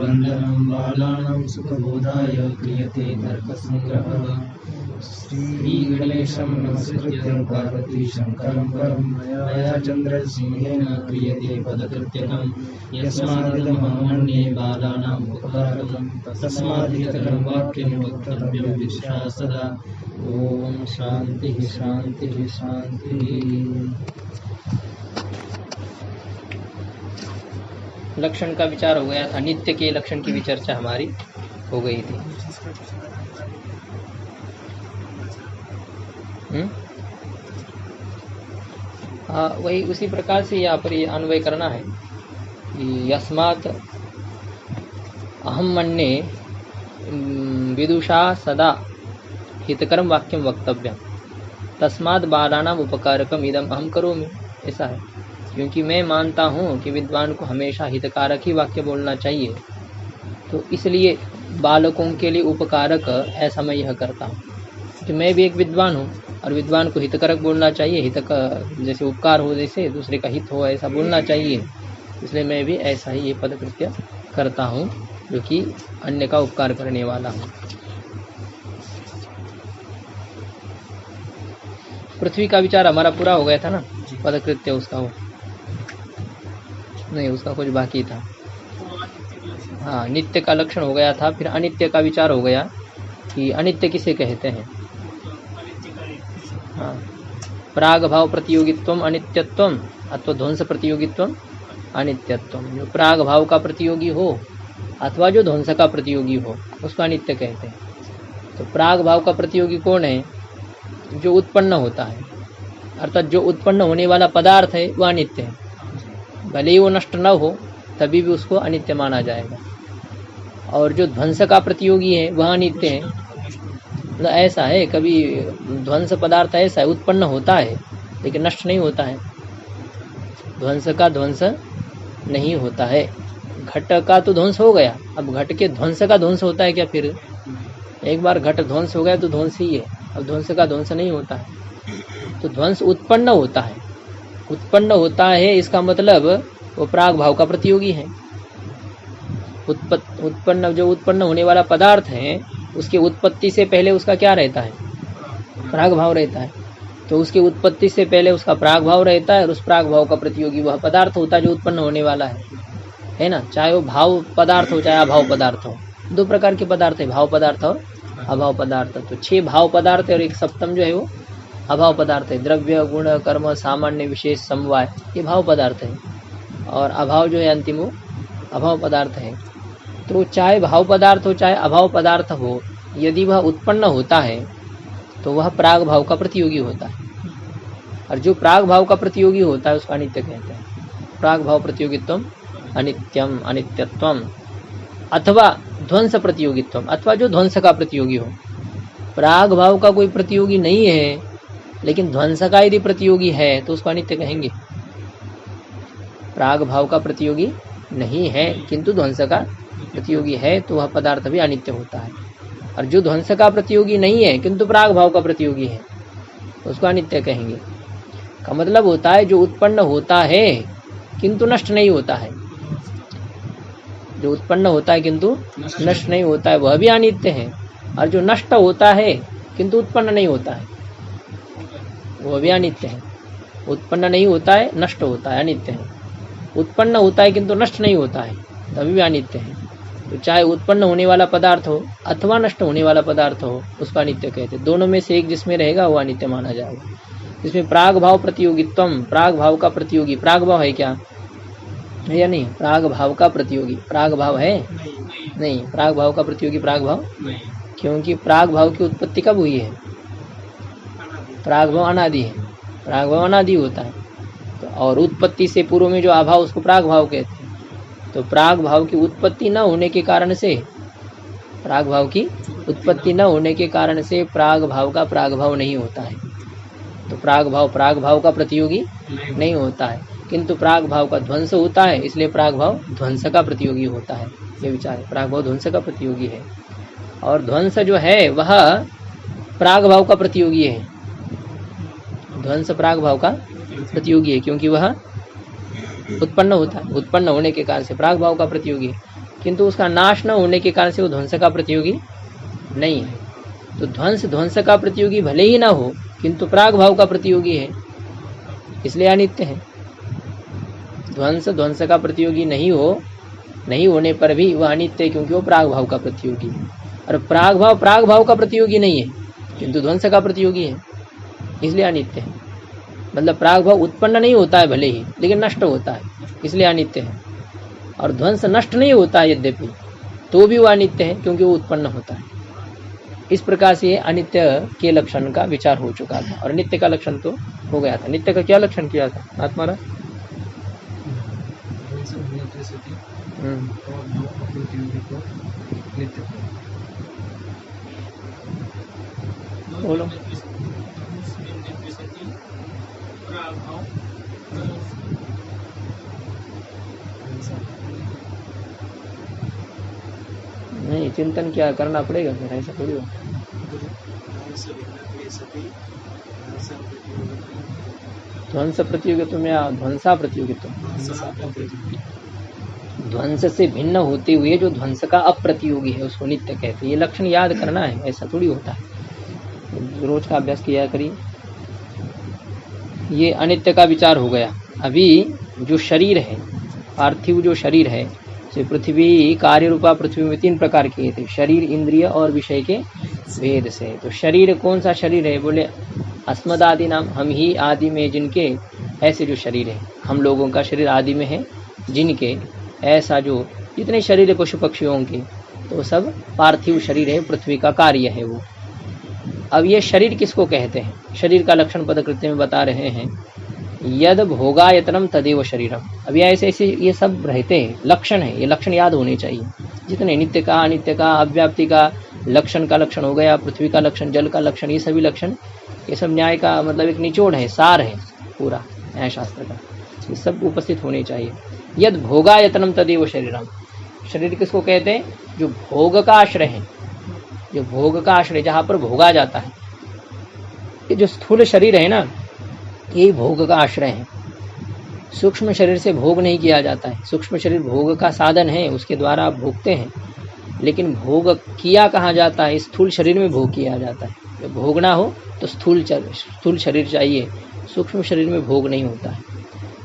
वन्दनं बालानां सुखबोधाय क्रियते तर्कसङ्ग्रहः। श्रीगणेशं नमस्कृत्य पार्वती शङ्करं परं मया चन्द्रसिंहेन क्रियते पदकृत्यकं। यस्मादिदमहमन्ये बालानाम् उपकारकं तस्मादितरं वाक्यं वक्तव्यं विदुषा सदा। ओम शांति शांति शांति। लक्षण का विचार हो गया था, नित्य के लक्षण की भी चर्चा हमारी हो गई थी। हाँ, वही उसी प्रकार से यहाँ पर ये अन्वय करना है कि यस्मात् अहम मन्ये विदुषा सदा हितकरम वाक्यम वक्तव्यम तस्माद् बालानाम उपकारकम इदम अहम करोमि। ऐसा है, क्योंकि मैं मानता हूँ कि विद्वान को हमेशा हितकारक ही वाक्य बोलना चाहिए, तो इसलिए बालकों के लिए उपकारक ऐसा मैं यह करता हूँ कि मैं भी एक विद्वान हूँ और विद्वान को हितकारक बोलना चाहिए। हित का जैसे उपकार हो, जैसे दूसरे का हित हो, ऐसा बोलना चाहिए। इसलिए मैं भी ऐसा ही ये पदकृत्य करता हूँ जो कि अन्य का उपकार करने वाला हूँ। पृथ्वी का विचार हमारा पूरा हो गया था ना, पदकृत्य उसका हो नहीं, उसका कुछ बाकी था। हाँ, नित्य का लक्षण हो गया था। फिर अनित्य का विचार हो गया कि अनित्य किसे कहते हैं। हाँ, प्राग भाव प्रतियोगित्वम अनित्यत्वम अथवा ध्वंस प्रतियोगित्वम अनित्यत्वम। जो प्राग भाव का प्रतियोगी हो अथवा जो ध्वंस का प्रतियोगी हो उसको अनित्य कहते हैं। तो प्राग भाव का प्रतियोगी कौन है? जो उत्पन्न होता है, अर्थात जो उत्पन्न होने वाला पदार्थ है वह अनित्य है। भले ही वो नष्ट न हो तभी भी उसको अनित्य माना जाएगा। और जो ध्वंस का प्रतियोगी है वह अनित्य है। मतलब ऐसा है, कभी ध्वंस पदार्थ ऐसा है, उत्पन्न होता है लेकिन नष्ट नहीं होता है। ध्वंस का ध्वंस नहीं होता है। घट का तो ध्वंस हो गया, अब घट के ध्वंस का ध्वंस होता है क्या? फिर एक बार घट ध्वंस हो गया तो ध्वंस ही है, अब ध्वंस का ध्वंस नहीं होता है। तो ध्वंस उत्पन्न होता है, उत्पन्न होता है इसका मतलब वो प्राग भाव का प्रतियोगी है। उत्पन्न जो उत्पन्न होने वाला पदार्थ है उसके उत्पत्ति से पहले उसका क्या रहता है? प्राग भाव रहता है। तो उसकी उत्पत्ति से पहले उसका प्राग भाव रहता है और उस प्राग भाव का प्रतियोगी वह पदार्थ होता है जो उत्पन्न होने वाला है ना। चाहे वो भाव पदार्थ हो चाहे अभाव पदार्थ हो, दो प्रकार के पदार्थ है, भाव पदार्थ और अभाव पदार्थ। तो 6 भाव पदार्थ है और एक सप्तम जो है वो अभाव पदार्थ है। द्रव्य गुण कर्म सामान्य विशेष समवाय ये भाव पदार्थ है और अभाव जो है अंतिम वो अभाव पदार्थ है। तो चाहे भाव पदार्थ हो चाहे अभाव पदार्थ हो, यदि वह उत्पन्न होता है तो वह प्राग भाव का प्रतियोगी होता है। और जो प्राग भाव का प्रतियोगी होता है उसको अनित्य कहते हैं। प्राग भाव प्रतियोगित्वम अनित्यम अनित्यत्वम अथवा ध्वंस प्रतियोगित्वम, अथवा जो ध्वंस का प्रतियोगी हो। प्राग भाव का कोई प्रतियोगी नहीं है लेकिन ध्वंस का यदि प्रतियोगी है तो उसको अनित्य कहेंगे। प्राग भाव का प्रतियोगी नहीं है किंतु ध्वंस का प्रतियोगी है तो वह पदार्थ भी अनित्य होता है। और जो ध्वंस का प्रतियोगी नहीं है किंतु प्राग भाव का प्रतियोगी है तो उसको अनित्य कहेंगे। का मतलब होता है जो उत्पन्न होता है किंतु नष्ट नहीं होता है। जो उत्पन्न होता है किंतु नष्ट नहीं होता है वह भी अनित्य है। और जो नष्ट होता है किंतु उत्पन्न नहीं होता है वह भी अनित्य है। उत्पन्न नहीं होता है, नष्ट होता है, अनित्य है। उत्पन्न होता है किंतु नष्ट नहीं होता है तभी भी अनित्य है। तो चाहे उत्पन्न होने वाला पदार्थ हो अथवा नष्ट होने वाला पदार्थ हो उसका अनित्य कहते हैं। दोनों में से एक जिसमें रहेगा वो अनित्य माना जाएगा। इसमें प्राग भाव प्रतियोगित्वम, प्राग भाव का प्रतियोगी, प्राग भाव है क्या है या नहीं? प्राग भाव का प्रतियोगी प्राग भाव है नहीं, प्राग भाव का प्रतियोगी प्राग भाव नहीं। क्योंकि प्राग भाव की उत्पत्ति कब हुई है? प्राग भाव अनादि है, प्राग भाव अनादि होता है। तो और उत्पत्ति से पूर्व में जो अभाव उसको प्राग भाव कहते हैं। तो प्राग भाव की उत्पत्ति न होने के कारण से, प्राग भाव की उत्पत्ति न होने के कारण से प्राग भाव का प्राग भाव नहीं होता है। तो प्राग भाव का प्रतियोगी नहीं होता है किंतु प्राग भाव का ध्वंस होता है, इसलिए प्राग भाव ध्वंस का प्रतियोगी होता है। ये विचार है, प्राग भाव ध्वंस का प्रतियोगी है और ध्वंस जो है वह प्राग भाव का प्रतियोगी है। ध्वंस प्राग भाव का प्रतियोगी है क्योंकि वह उत्पन्न होता है, उत्पन्न होने के कारण से प्राग भाव का प्रतियोगी है। किंतु उसका नाश न होने के कारण से वो ध्वंस का प्रतियोगी नहीं है। तो ध्वंस का प्रतियोगी भले ही ना हो, किंतु प्राग भाव का प्रतियोगी है, इसलिए अनित्य है। ध्वंस का प्रतियोगी नहीं होने पर भी वह अनित्य है, क्योंकि वो प्राग भाव का प्रतियोगी है। और प्राग भाव का प्रतियोगी नहीं है, किंतु ध्वंस का प्रतियोगी है, इसलिए अनित्य है। मतलब प्राग भाव उत्पन्न नहीं होता है भले ही, लेकिन नष्ट होता है, इसलिए अनित्य है। और ध्वंस नष्ट नहीं होता है यद्यपि, तो भी वह अनित्य है, क्योंकि वो उत्पन्न होता है। इस प्रकार से अनित्य के लक्षण का विचार हो चुका था, और नित्य का लक्षण तो हो गया था। नित्य का क्या लक्षण किया था आत्मारा? बोलो। नहीं, चिंतन क्या करना पड़ेगा फिर, ऐसा थोड़ी हो। ध्वंस प्रतियोगित्व में ध्वंसा प्रतियोगित्व, ध्वंस से भिन्न होते हुए जो ध्वंस का अप्रतियोगी है उसको नित्य कहते हैं। ये लक्षण याद करना है, ऐसा थोड़ी होता है। रोज का अभ्यास किया करिए। ये अनित्य का विचार हो गया। अभी जो शरीर है, पार्थिव जो शरीर है, से पृथ्वी कार्य रूपा पृथ्वी में 3 प्रकार किए थे, शरीर, इंद्रिय और विषय के भेद से। तो शरीर कौन सा शरीर है? बोले अस्मद आदि नाम, हम ही आदि में जिनके ऐसे जो शरीर है, हम लोगों का शरीर आदि में है जिनके ऐसा जो जितने शरीर है पशु पक्षियों के, तो सब पार्थिव शरीर है, पृथ्वी का कार्य है वो। अब ये शरीर किसको कहते हैं? शरीर का लक्षण पदकृत्य में बता रहे हैं, यद भोगायतनम तदेव शरीरम। अब ये ऐसे ये सब रहते हैं, लक्षण है, ये लक्षण याद होने चाहिए। जितने नित्य का, अनित्य का, अव्याप्ति का, लक्षण का लक्षण हो गया, पृथ्वी का लक्षण, जल का लक्षण, ये सभी लक्षण, ये सब न्याय का मतलब एक निचोड़ है, सार है पूरा न्यायशास्त्र का, ये सब उपस्थित होने चाहिए। यद भोगायतनम तदेव शरीरम। शरीर किसको कहते हैं? जो भोग का आश्रय है, जो भोग का आश्रय, जहाँ पर भोगा जाता है। ये जो स्थूल शरीर है ना, यही भोग का आश्रय है। सूक्ष्म शरीर से भोग नहीं किया जाता है। सूक्ष्म शरीर भोग का साधन है, उसके द्वारा आप भोगते हैं, लेकिन भोग किया कहाँ जाता है? स्थूल शरीर में भोग किया जाता है। जब भोगना हो तो स्थूल शरीर चाहिए, सूक्ष्म शरीर में भोग नहीं होता है।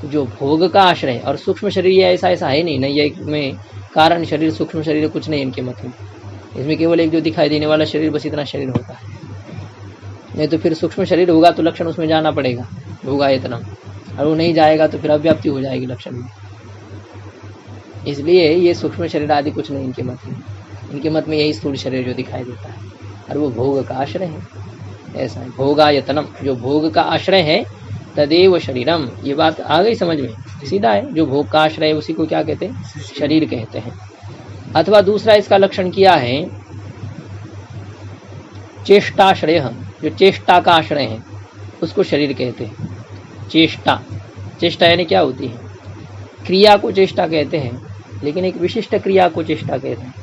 तो जो भोग का आश्रय, और सूक्ष्म शरीर ये ऐसा है नहीं, नैयायिक में कारण शरीर, सूक्ष्म शरीर कुछ नहीं इनके मत में। इसमें केवल एक जो दिखाई देने वाला शरीर, बस इतना शरीर होता है। नहीं तो फिर सूक्ष्म शरीर होगा तो लक्षण उसमें जाना पड़ेगा, होगा इतना, और वो नहीं जाएगा तो फिर अव्याप्ति हो जाएगी लक्षण में। इसलिए ये सूक्ष्म शरीर आदि कुछ नहीं इनके मत में। इनके मत में यही स्थूल शरीर जो दिखाई देता है, और वो भोग का आश्रय है। ऐसा है, भोगायतनम, जो भोग का आश्रय है, तदेव शरीरम। ये बात आ गई समझ में? सीधा है, जो भोग का आश्रय है उसी को क्या कहते हैं? शरीर कहते हैं। अथवा दूसरा इसका लक्षण किया है चेष्टाश्रय, जो चेष्टा का आश्रय है उसको शरीर कहते हैं। चेष्टा यानी क्या होती है? क्रिया को चेष्टा कहते हैं, लेकिन एक विशिष्ट क्रिया को चेष्टा कहते हैं।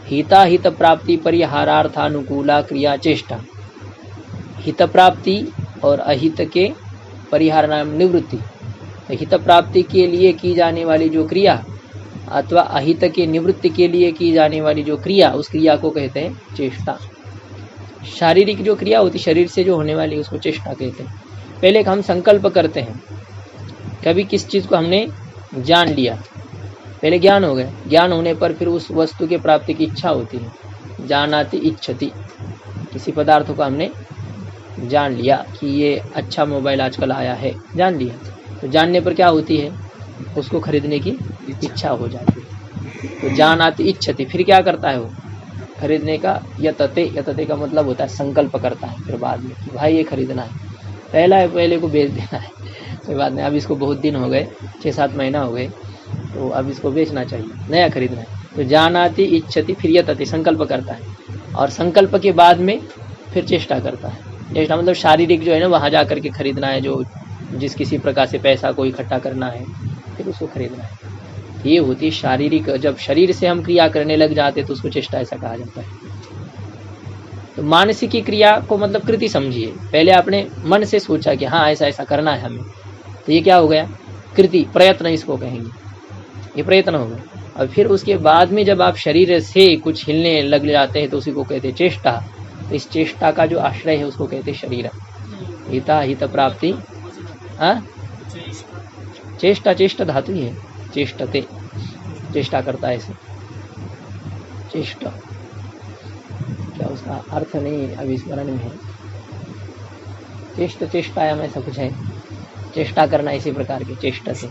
हिता हित प्राप्ति परिहारार्थानुकूला क्रिया चेष्टा। हित प्राप्ति और अहित के परिहार नाम निवृत्ति। तो हित प्राप्ति के लिए की जाने वाली जो क्रिया, अथवा अहित के निवृत्ति के लिए की जाने वाली जो क्रिया, उस क्रिया को कहते हैं चेष्टा। शारीरिक जो क्रिया होती, शरीर से जो होने वाली, उसको चेष्टा कहते हैं। पहले हम संकल्प करते हैं, कभी किस चीज़ को हमने जान लिया, पहले ज्ञान हो गया, ज्ञान होने पर फिर उस वस्तु के प्राप्ति की इच्छा होती है, जानाति इच्छति। किसी पदार्थ को हमने जान लिया कि ये अच्छा मोबाइल आजकल आया है, जान लिया, तो जानने पर क्या होती है? उसको खरीदने की इच्छा हो जाती है। तो जानाति इच्छति, फिर क्या करता है वो? खरीदने का यतते का मतलब होता है संकल्प करता है फिर बाद में कि भाई ये खरीदना है, पहले को बेच देना है, कोई बात नहीं, अब इसको बहुत दिन हो गए, 6-7 महीना हो गए, तो अब इसको बेचना चाहिए, नया खरीदना है। तो जानाति इच्छति, फिर यतते, संकल्प करता है, और संकल्प के बाद में फिर चेष्टा करता है। चेष्टा मतलब शारीरिक जो है ना, वहाँ जा करके खरीदना है, जो जिस किसी प्रकार से पैसा को इकट्ठा करना है, फिर उसको खरीदना है। ये होती है शारीरिक। जब शरीर से हम क्रिया करने लग जाते तो उसको चेष्टा ऐसा कहा जाता है। तो मानसिक की क्रिया को मतलब कृति समझिए। पहले आपने मन से सोचा कि हाँ ऐसा ऐसा करना है हमें, तो ये क्या हो गया? कृति, प्रयत्न इसको कहेंगे। ये प्रयत्न हो गया। और फिर उसके बाद में जब आप शरीर से कुछ हिलने लग जाते हैं तो उसी को कहते हैं चेष्टा। तो इस चेष्टा का जो आश्रय है उसको कहते हैं शरीर। हिता हित प्राप्ति, चेष्टा, चेष्टा धातु ही है, चेष्टते, चेष्टा करता है ऐसे, चेष्टा क्या उसका अर्थ नहीं अभी स्मरण में है। चेष्ट, चेष्टायाम ऐसा कुछ है, चेष्टा करना इसी प्रकार के चेष्टा से।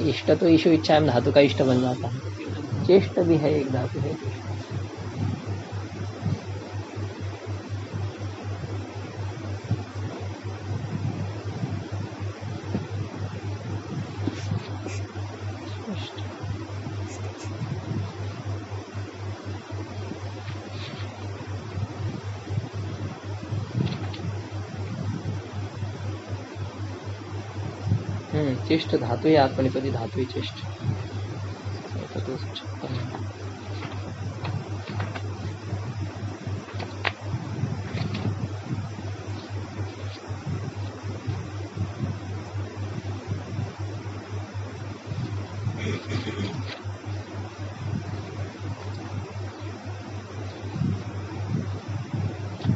इष्ट तो ईशु इच्छायाम धातु का इष्ट बन जाता है, चेष्ट भी है एक धातु है। चेष्ट धातु है, आत्मनिपदी धातु है चेष्ट।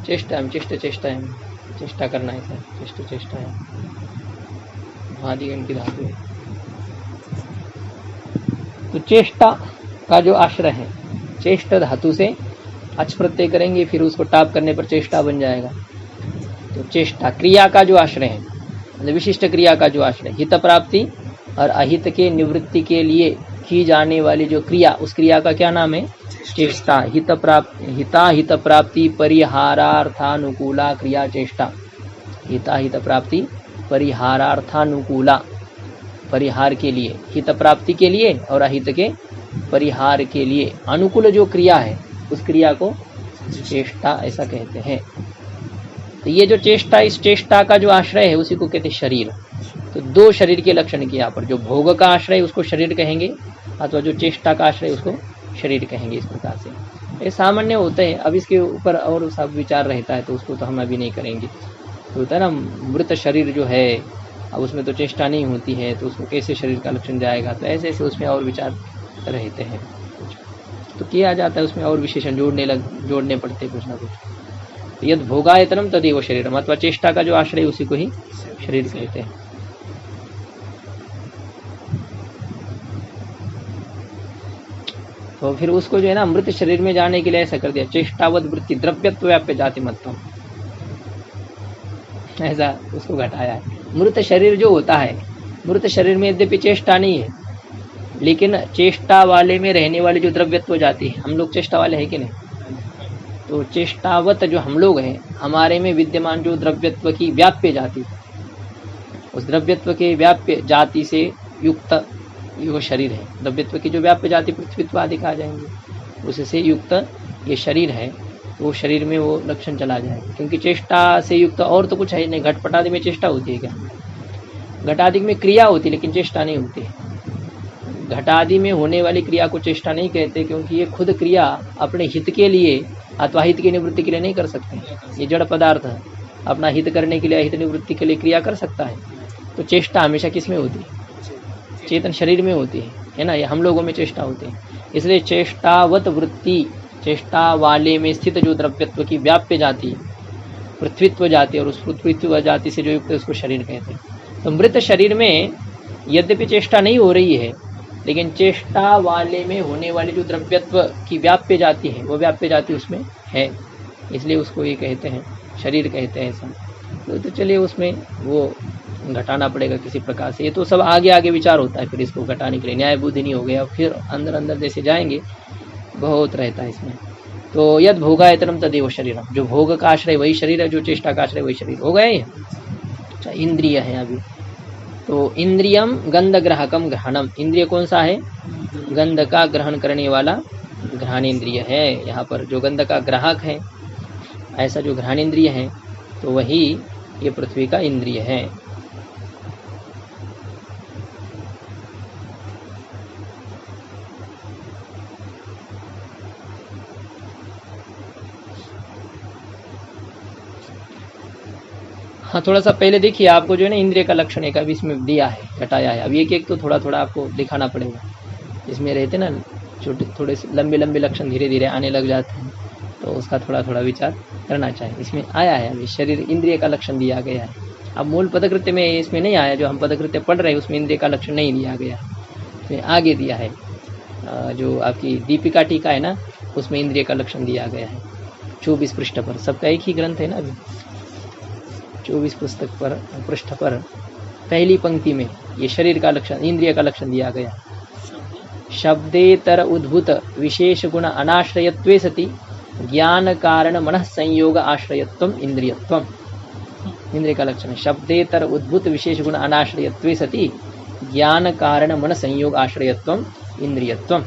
चेष्टायाम, चेष्ट चेष्टायाम, चेष्टा करना है, चेष्ट चेष्टायाम आदिगण की धातु है। तो चेष्टा का जो आश्रय है, चेष्ट धातु से अच प्रत्यय करेंगे, फिर उसको टाप करने पर चेष्टा बन जाएगा। तो चेष्टा क्रिया का जो आश्रय है, मतलब विशिष्ट क्रिया का जो आश्रय, हित प्राप्ति और अहित के निवृत्ति के लिए की जाने वाली जो क्रिया, उस क्रिया का क्या नाम है? चेष्टा। हित प्राप्ति परिहारार्थानुकूला क्रिया चेष्टा। हित प्राप्ति परिहारार्थानुकूला, परिहार के लिए, हित प्राप्ति के लिए और अहित के परिहार के लिए अनुकूल जो क्रिया है उस क्रिया को चेष्टा ऐसा कहते हैं। तो ये जो चेष्टा, इस चेष्टा का जो आश्रय है उसी को कहते हैं शरीर। तो दो शरीर के लक्षण के यहाँ पर, जो भोग का आश्रय उसको शरीर कहेंगे अथवा जो चेष्टा का आश्रय उसको शरीर कहेंगे। इस प्रकार से ये सामान्य होते हैं। अब इसके ऊपर और सब विचार रहता है तो उसको तो हम अभी नहीं करेंगे। तो होता है ना, मृत शरीर जो है अब उसमें तो चेष्टा नहीं होती है तो उसको कैसे शरीर का लक्षण जाएगा, तो ऐसे ऐसे उसमें और विचार रहते हैं, तो किया जाता है उसमें और विशेषण जोड़ने पड़ते कुछ ना कुछ। तो यद भोगायतनम तदेव शरीरम, अथवा चेष्टा का जो आश्रय उसी को ही शरीर कहते हैं। तो फिर उसको जो है ना मृत शरीर में जाने के लिए ऐसा कर दिया, चेष्टावत वृत्ति द्रव्यत्व व्याप्य जाति मतम, ऐसा उसको घटाया है। मृत शरीर जो होता है, मृत शरीर में यद्यपि चेष्टा नहीं है लेकिन चेष्टा वाले में रहने वाली जो द्रव्यत्व जाती है, हम लोग चेष्टा वाले हैं कि नहीं, तो चेष्टावत जो हम लोग हैं, हमारे में विद्यमान जो द्रव्यत्व की व्याप्य जाति, उस द्रव्यत्व के व्याप्य जाति से युक्त वो शरीर है। द्रव्यत्व की जो व्याप्य जाति पृथ्वीत्व आदि कहा जाएंगे, उससे युक्त ये शरीर है, तो वो शरीर में वो लक्षण चला जाएगा। क्योंकि चेष्टा से युक्त और तो कुछ है नहीं। घटपट आदि में चेष्टा होती है क्या? घटादि में क्रिया होती है लेकिन चेष्टा नहीं होती है। घटादि में होने वाली क्रिया को चेष्टा नहीं कहते, क्योंकि ये खुद क्रिया अपने हित के लिए अथवा हित की निवृत्ति के लिए नहीं कर सकते। ये जड़ पदार्थ है, अपना हित करने के लिए, हित निवृत्ति के लिए क्रिया कर सकता है। तो चेष्टा हमेशा किस में होती है? चेतन शरीर में होती है ना। ये हम लोगों में चेष्टा होती है। इसलिए चेष्टावत वृत्ति, चेष्टा वाले में स्थित जो द्रव्यत्व की व्याप्य जाति पृथ्वीत्व जाति, और उस पृथ्वीत्व जाति से जो युक्त है उसको शरीर कहते हैं। तो मृत शरीर में यद्यपि चेष्टा नहीं हो रही है, लेकिन चेष्टा वाले में होने वाली जो द्रव्यत्व की व्याप्य जाति है, वो व्याप्य जाति उसमें है, इसलिए उसको ये कहते हैं शरीर कहते हैं ऐसा। तो चलिए उसमें वो घटाना पड़ेगा किसी प्रकार से। ये तो सब आगे आगे विचार होता है, फिर इसको घटाने के लिए न्याय बुद्धि नहीं हो गया, फिर अंदर अंदर जैसे जाएंगे बहुत रहता है इसमें। तो यद भोगायतनम तदेव शरीरम, जो भोग का आश्रय वही शरीर है, जो चेष्टा का आश्रय वही शरीर हो गए। अच्छा, इंद्रिय है अभी। तो इंद्रियम गंध ग्राहकम ग्रहणम, इंद्रिय कौन सा है? गंध का ग्रहण करने वाला घ्राणेन्द्रिय है। यहाँ पर जो गंध का ग्राहक है, ऐसा जो घ्राणेन्द्रिय है, तो वही ये पृथ्वी का इंद्रिय है। हाँ, थोड़ा सा पहले देखिए, आपको जो है ना इंद्रिय का लक्षण एक अभी इसमें दिया है, घटाया है। अब एक तो थोड़ा थोड़ा आपको दिखाना पड़ेगा। इसमें रहते ना छोटे थोड़े से लंबे लंबे लक्षण धीरे धीरे आने लग जाते हैं, तो उसका थोड़ा थोड़ा विचार करना चाहिए। इसमें आया है अभी शरीर इंद्रिय का लक्षण दिया गया है। अब मूल पदकृत्य में इसमें नहीं आया, जो हम पदकृत्य पढ़ रहे हैं उसमें इंद्रिय का लक्षण नहीं दिया गया, इसमें आगे दिया है। जो आपकी दीपिका टीका है ना, उसमें इंद्रिय का लक्षण दिया गया है 24 पृष्ठ पर। सबका एक ही ग्रंथ है ना, अभी 24 पृष्ठ पर पहली पंक्ति में ये शरीर का लक्षण, इंद्रिय का लक्षण दिया गया। शब्देतर उद्भूत विशेष गुण अनाश्रयत्वे सति ज्ञान कारण मनः संयोग आश्रयत्वम इंद्रियत्वम। इंद्रिय का लक्षण है शब्देतर उद्भूत विशेष गुण अनाश्रयत्वे सति ज्ञान कारण मन संयोग आश्रयत्वम इंद्रियत्वम,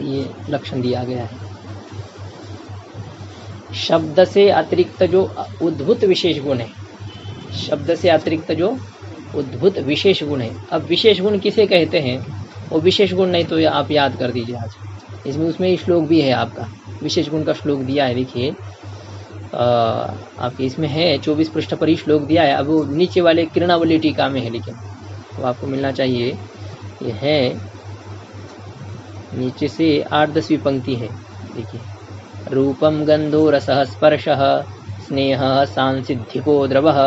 ये लक्षण दिया गया है। शब्द से अतिरिक्त जो उद्भूत विशेष गुण है, शब्द से अतिरिक्त जो उद्भूत विशेष गुण है। अब विशेष गुण किसे कहते हैं, वो विशेष गुण नहीं तो आप याद कर दीजिए आज, इसमें उसमें श्लोक भी है आपका, विशेष गुण का श्लोक दिया है। देखिए आपके इसमें है 24 पृष्ठ पर ही श्लोक दिया है। अब वो नीचे वाले किरणावली टीका में है, लेकिन वो आपको मिलना चाहिए। ये है नीचे से 8-10वीं पंक्ति है। देखिए, रूपम गंधो रसः स्पर्शः स्नेहः सांसिद्धिको द्रवः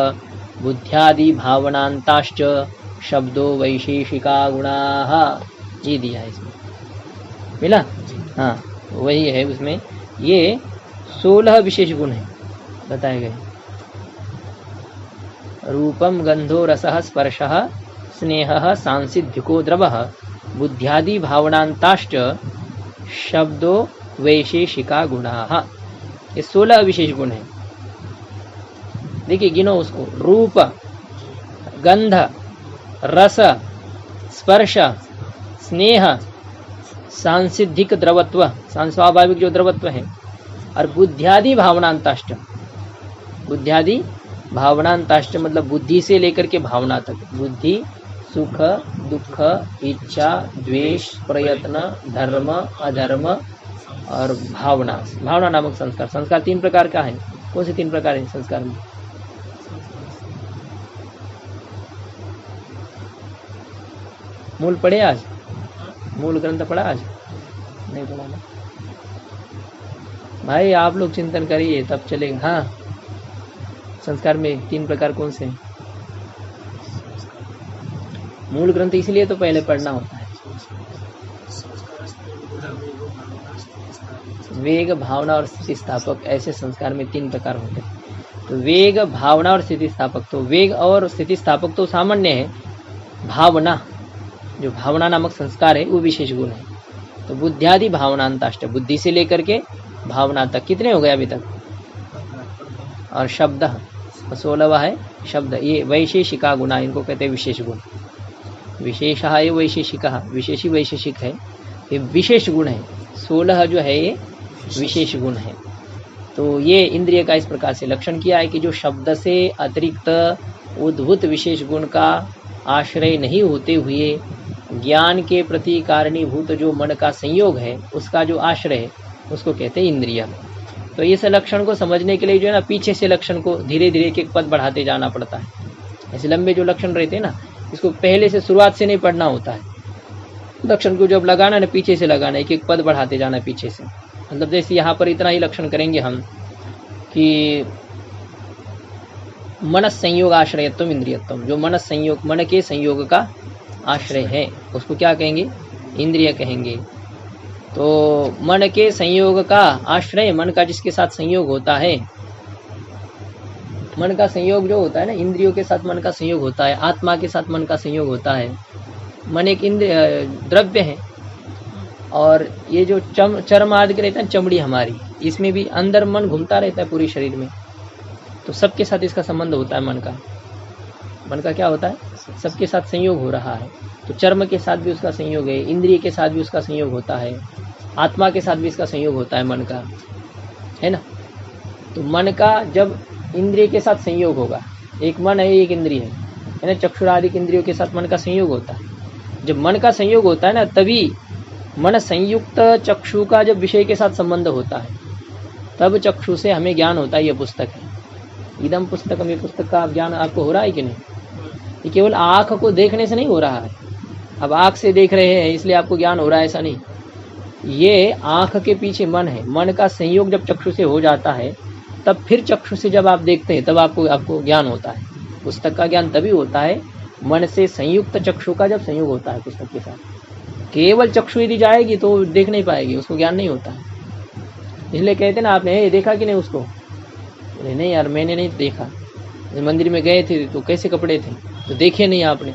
बुद्ध्यादि भावनांताश्च शब्दो वैशेषिका गुणाः, ये दिया है इसमें, मिला? हाँ, वही है उसमें। ये 16 विशेष गुण है बताए गए। रूपम गंधो रसः स्पर्शः स्नेहः सांसिद्धिको द्रवः बुद्ध्यादि भावनांताश्च शब्दो वैशेषिका गुणाः, ये 16 विशेष गुण है। देखिए गिनो उसको, रूप, गंध, रस, स्पर्श, स्नेह, सांसिद्धिक द्रवत्व, स्वाभाविक जो द्रवत्व है, और बुद्ध्यादि भावनांताष्ट। बुद्ध्यादि भावनांताष्ट मतलब बुद्धि से लेकर के भावना तक। बुद्धि सुख दुख इच्छा द्वेष प्रयत्न धर्म अधर्म और भावना, भावना नामक संस्कार। संस्कार 3 प्रकार का है। कौन से 3 प्रकार है संस्कार में? मूल पढ़े आज? मूल ग्रंथ पढ़ा आज? नहीं पढ़ा ना भाई, आप लोग चिंतन करिए तब चलेगा। हाँ, संस्कार में 3 प्रकार कौन से हैं? मूल ग्रंथ इसलिए तो पहले पढ़ना होता है। वेग, भावना और स्थिति स्थापक, ऐसे संस्कार में 3 प्रकार होते हैं। तो वेग, भावना और स्थिति स्थापक, तो वेग और स्थिति स्थापक तो सामान्य है। भावना, जो भावना नामक संस्कार है वो विशेष गुण है। तो बुद्ध्यादि भावनांताष्ट, बुद्धि से लेकर के भावना तक कितने हो गए अभी तक? और शब्द 16वां है शब्द। ये वैशेषिका गुणा, इनको कहते हैं विशेष गुण। विशेषः है वैशेषिका, विशेषी वैशेषिक है, ये विशेष गुण है। 16 जो है ये विशेष गुण है। तो ये इंद्रिय का इस प्रकार से लक्षण किया है कि जो शब्द से अतिरिक्त उद्भूत विशेष गुण का आश्रय नहीं होते हुए ज्ञान के प्रति कारणीभूत जो मन का संयोग है, उसका जो आश्रय है, उसको कहते हैं इंद्रिय। तो इस लक्षण को समझने के लिए जो है ना, पीछे से लक्षण को धीरे धीरे एक पद बढ़ाते जाना पड़ता है। ऐसे लंबे जो लक्षण रहते हैं ना, इसको पहले से शुरुआत से नहीं पढ़ना होता है। लक्षण को जब लगाना है, पीछे से लगाना, एक पद बढ़ाते जाना पीछे से। मतलब जैसे यहाँ पर इतना ही लक्षण करेंगे हम कि मन संयोग आश्रयत्वम इंद्रियत्वम, जो मन संयोग, मन के संयोग का आश्रय है, उसको क्या कहेंगे? इंद्रिय कहेंगे। तो मन के संयोग का आश्रय, मन का जिसके साथ संयोग होता है, मन का संयोग जो होता है ना, इंद्रियों के साथ मन का संयोग होता है, आत्मा के साथ मन का संयोग होता है। मन एक इंद्रिय द्रव्य है, और ये जो चर्म आदि के रहता है, चमड़ी हमारी, इसमें भी अंदर मन घूमता रहता है पूरे शरीर में। तो सबके साथ इसका संबंध होता है। मन का क्या होता है? सबके साथ संयोग हो रहा है। तो चर्म के साथ भी उसका संयोग है, इंद्रिय के साथ भी उसका संयोग होता है, आत्मा के साथ भी इसका संयोग होता है मन का, है ना। तो मन का जब इंद्रिय के साथ संयोग होगा, एक मन है एक इंद्रिय है ना, चक्षुरादि इंद्रियों के साथ मन का संयोग होता है। जब मन का संयोग होता है ना, तभी मन संयुक्त चक्षु का जब विषय के साथ संबंध होता है, तब चक्षु से हमें ज्ञान होता है। ये पुस्तक है, इदम पुस्तकम, ये पुस्तक का ज्ञान आपको हो रहा है कि नहीं? ये केवल आँख को देखने से नहीं हो रहा है। अब आँख से देख रहे हैं इसलिए आपको ज्ञान हो रहा है, ऐसा नहीं। ये आँख के पीछे मन है। मन का संयोग जब चक्षु से हो जाता है तब फिर चक्षु से जब आप देखते हैं तब आपको ज्ञान होता है। पुस्तक का ज्ञान तभी होता है मन से संयुक्त चक्षु का जब संयोग होता है पुस्तक के साथ। केवल चक्षु यदि जाएगी तो देख नहीं पाएगी, उसको ज्ञान नहीं होता है। इसलिए कहते ना आपने देखा कि नहीं उसको? नहीं यार मैंने नहीं देखा। मंदिर में गए थे तो कैसे कपड़े थे? तो देखे नहीं आपने।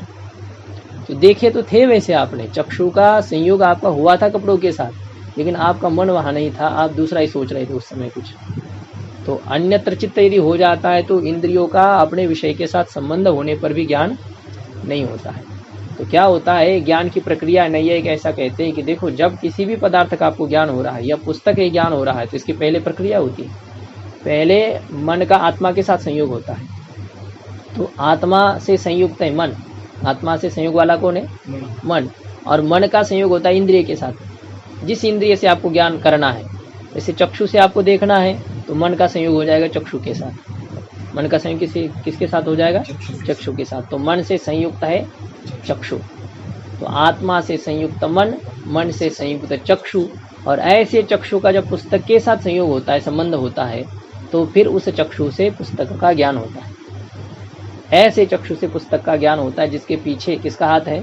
तो देखे तो थे वैसे आपने, चक्षु का संयोग आपका हुआ था कपड़ों के साथ, लेकिन आपका मन वहाँ नहीं था, आप दूसरा ही सोच रहे थे उस समय कुछ। तो अन्यत्र चित्त यदि हो जाता है तो इंद्रियों का अपने विषय के साथ संबंध होने पर भी ज्ञान नहीं होता है। तो क्या होता है, ज्ञान की प्रक्रिया नहीं है। एक ऐसा कहते हैं कि देखो जब किसी भी पदार्थ का आपको ज्ञान हो रहा है या पुस्तक का ज्ञान हो रहा है तो इसकी पहले प्रक्रिया होती है। पहले मन का आत्मा के साथ संयोग होता है। तो आत्मा से संयुक्त है मन। आत्मा से संयोग वाला कौन है? मन। और मन का संयोग होता है इंद्रिय के साथ। जिस इंद्रिय से आपको ज्ञान करना है, जैसे चक्षु से आपको देखना है तो मन का संयोग हो जाएगा चक्षु के साथ। मन का संयोग किसके साथ हो जाएगा? चक्षु के साथ। तो मन से संयुक्त है चक्षु। तो आत्मा से संयुक्त मन, मन से संयुक्त चक्षु। और ऐसे चक्षु का जब पुस्तक के साथ संयोग होता है, संबंध होता है, तो फिर उस चक्षु से पुस्तक का ज्ञान होता है। ऐसे चक्षु से पुस्तक का ज्ञान होता है जिसके पीछे किसका हाथ है?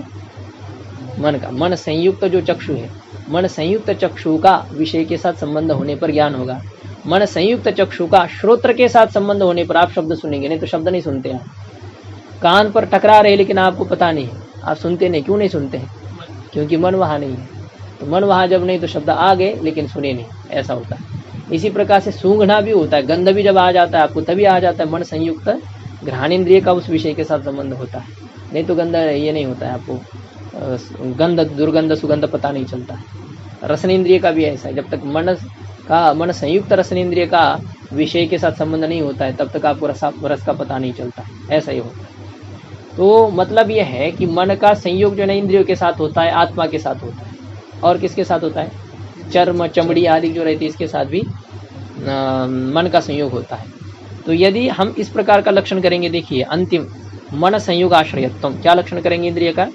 मन का। मन संयुक्त जो चक्षु है, मन संयुक्त चक्षु का विषय के साथ संबंध होने पर ज्ञान होगा। मन संयुक्त चक्षु का श्रोत्र के साथ संबंध होने पर आप शब्द सुनेंगे, नहीं तो शब्द नहीं सुनते आप। कान पर टकरा रहे लेकिन आपको पता नहीं है, आप सुनते नहीं। क्यों नहीं सुनते हैं? क्योंकि मन वहाँ नहीं है। तो मन वहाँ जब नहीं तो शब्द आ गए लेकिन सुने नहीं, ऐसा होता है। इसी प्रकार से सूंघना भी होता है, गंध भी जब आ जाता है आपको तभी आ जाता है। मन संयुक्त घ्राणेन्द्रिय का उस विषय के साथ संबंध होता है, नहीं तो गंध ये नहीं होता है आपको। गंध, दुर्गंध, सुगंध पता नहीं चलता है। रसनेन्द्रिय का भी ऐसा है, जब तक मन संयुक्त रसनेन्द्रिय का विषय के साथ संबंध नहीं होता है तब तक आपको रस का पता नहीं चलता है, ऐसा ही होता है। तो मतलब यह है कि मन का संयोग जो है इंद्रियों के साथ होता है, आत्मा के साथ होता है। और किसके साथ होता है? चर्म, चमड़ी आदि जो रहती है इसके साथ भी मन का संयोग होता है। तो यदि हम इस प्रकार का लक्षण करेंगे, देखिए अंतिम मन संयोग आश्रयत्व, क्या लक्षण करेंगे इंद्रिय का?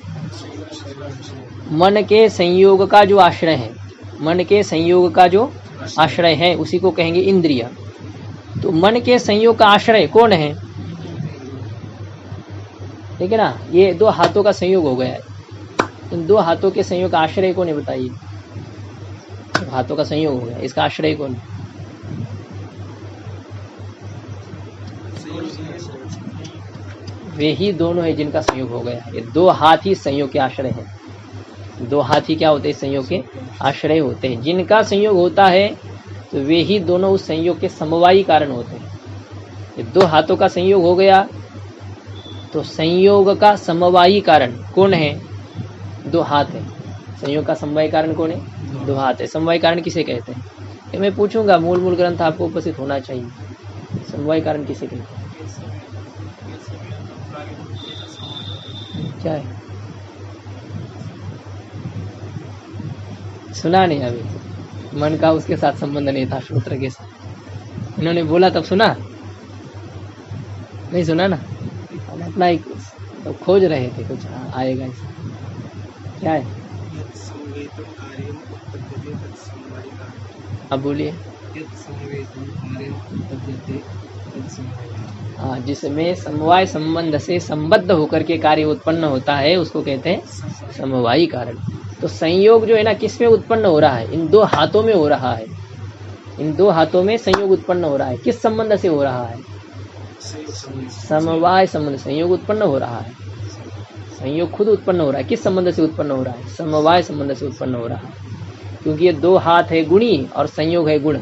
मन के संयोग का जो आश्रय है, मन के संयोग का जो आश्रय है उसी को कहेंगे इंद्रिय। तो मन के संयोग का आश्रय कौन है? ठीक है ना, ये दो हाथों का संयोग हो गया है। इन दो हाथों के संयोग का आश्रय कौन है बताइए? हाथों का संयोग हो गया, इसका आश्रय कौन? वे ही दोनों है जिनका संयोग हो गया। ये दो हाथ ही संयोग के आश्रय हैं। दो हाथ ही क्या होते हैं? संयोग के आश्रय होते हैं। जिनका संयोग होता है तो वे ही दोनों उस संयोग के समवायी कारण होते हैं। ये दो हाथों का संयोग हो गया तो संयोग का समवायी कारण कौन है? दो हाथ है। संयोग का समवायी कारण कौन है? दो हाथ है। समवायी कारण किसे कहते हैं? ये मैं पूछूंगा, मूल ग्रंथ आपको उपस्थित होना चाहिए। समवायी कारण किसे कहते हैं? क्या है? सुना नहीं अभी? मन का उसके साथ संबंध नहीं था, श्रोत्र के साथ। इन्होंने बोला तब सुना नहीं? सुना ना, अपना एक तो खोज रहे थे कुछ आएगा इसमें। क्या है? अब बोलिए। हाँ, जिसमें समवाय संबंध से संबद्ध होकर के कार्य उत्पन्न होता है उसको कहते हैं समवायी कारण। तो संयोग जो है ना किस में उत्पन्न हो रहा है? इन दो हाथों में हो रहा है। इन दो हाथों में संयोग उत्पन्न हो रहा है। किस संबंध से हो रहा है? समवाय संबंध। संयोग उत्पन्न हो रहा है, संयोग खुद उत्पन्न हो रहा है। किस संबंध से उत्पन्न हो रहा है? समवाय संबंध से उत्पन्न हो रहा है। क्योंकि ये दो हाथ है गुणी और संयोग है गुण।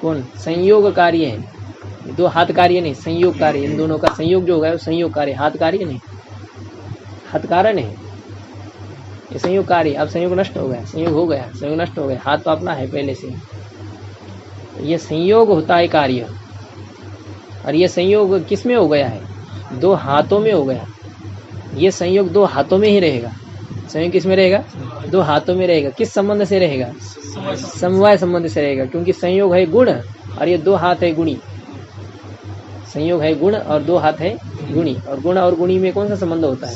कौन? संयोग कार्य है। दो हाथ कार्य नहीं, संयोग कार्य। इन दोनों का संयोग जो होगा वो संयोग कार्य, हाथ कार्य नहीं। हाथ कारण है ये संयोग कार्य। अब संयोग नष्ट हो गया, संयोग हो गया, संयोग नष्ट हो गया। हाथ तो अपना है पहले से। ये संयोग होता है कार्य। और ये संयोग किस में हो गया है? दो हाथों में हो गया। ये संयोग दो हाथों में ही रहेगा। संयोग किस में रहेगा? दो हाथों में रहेगा। किस संबंध से रहेगा? समवाय संबंध से रहेगा। क्योंकि संयोग है गुण और ये 2 हाथ है गुणी, संयोग है गुण और 2 हाथ है गुणी, और गुण और गुणी में कौन सा संबंध होता है?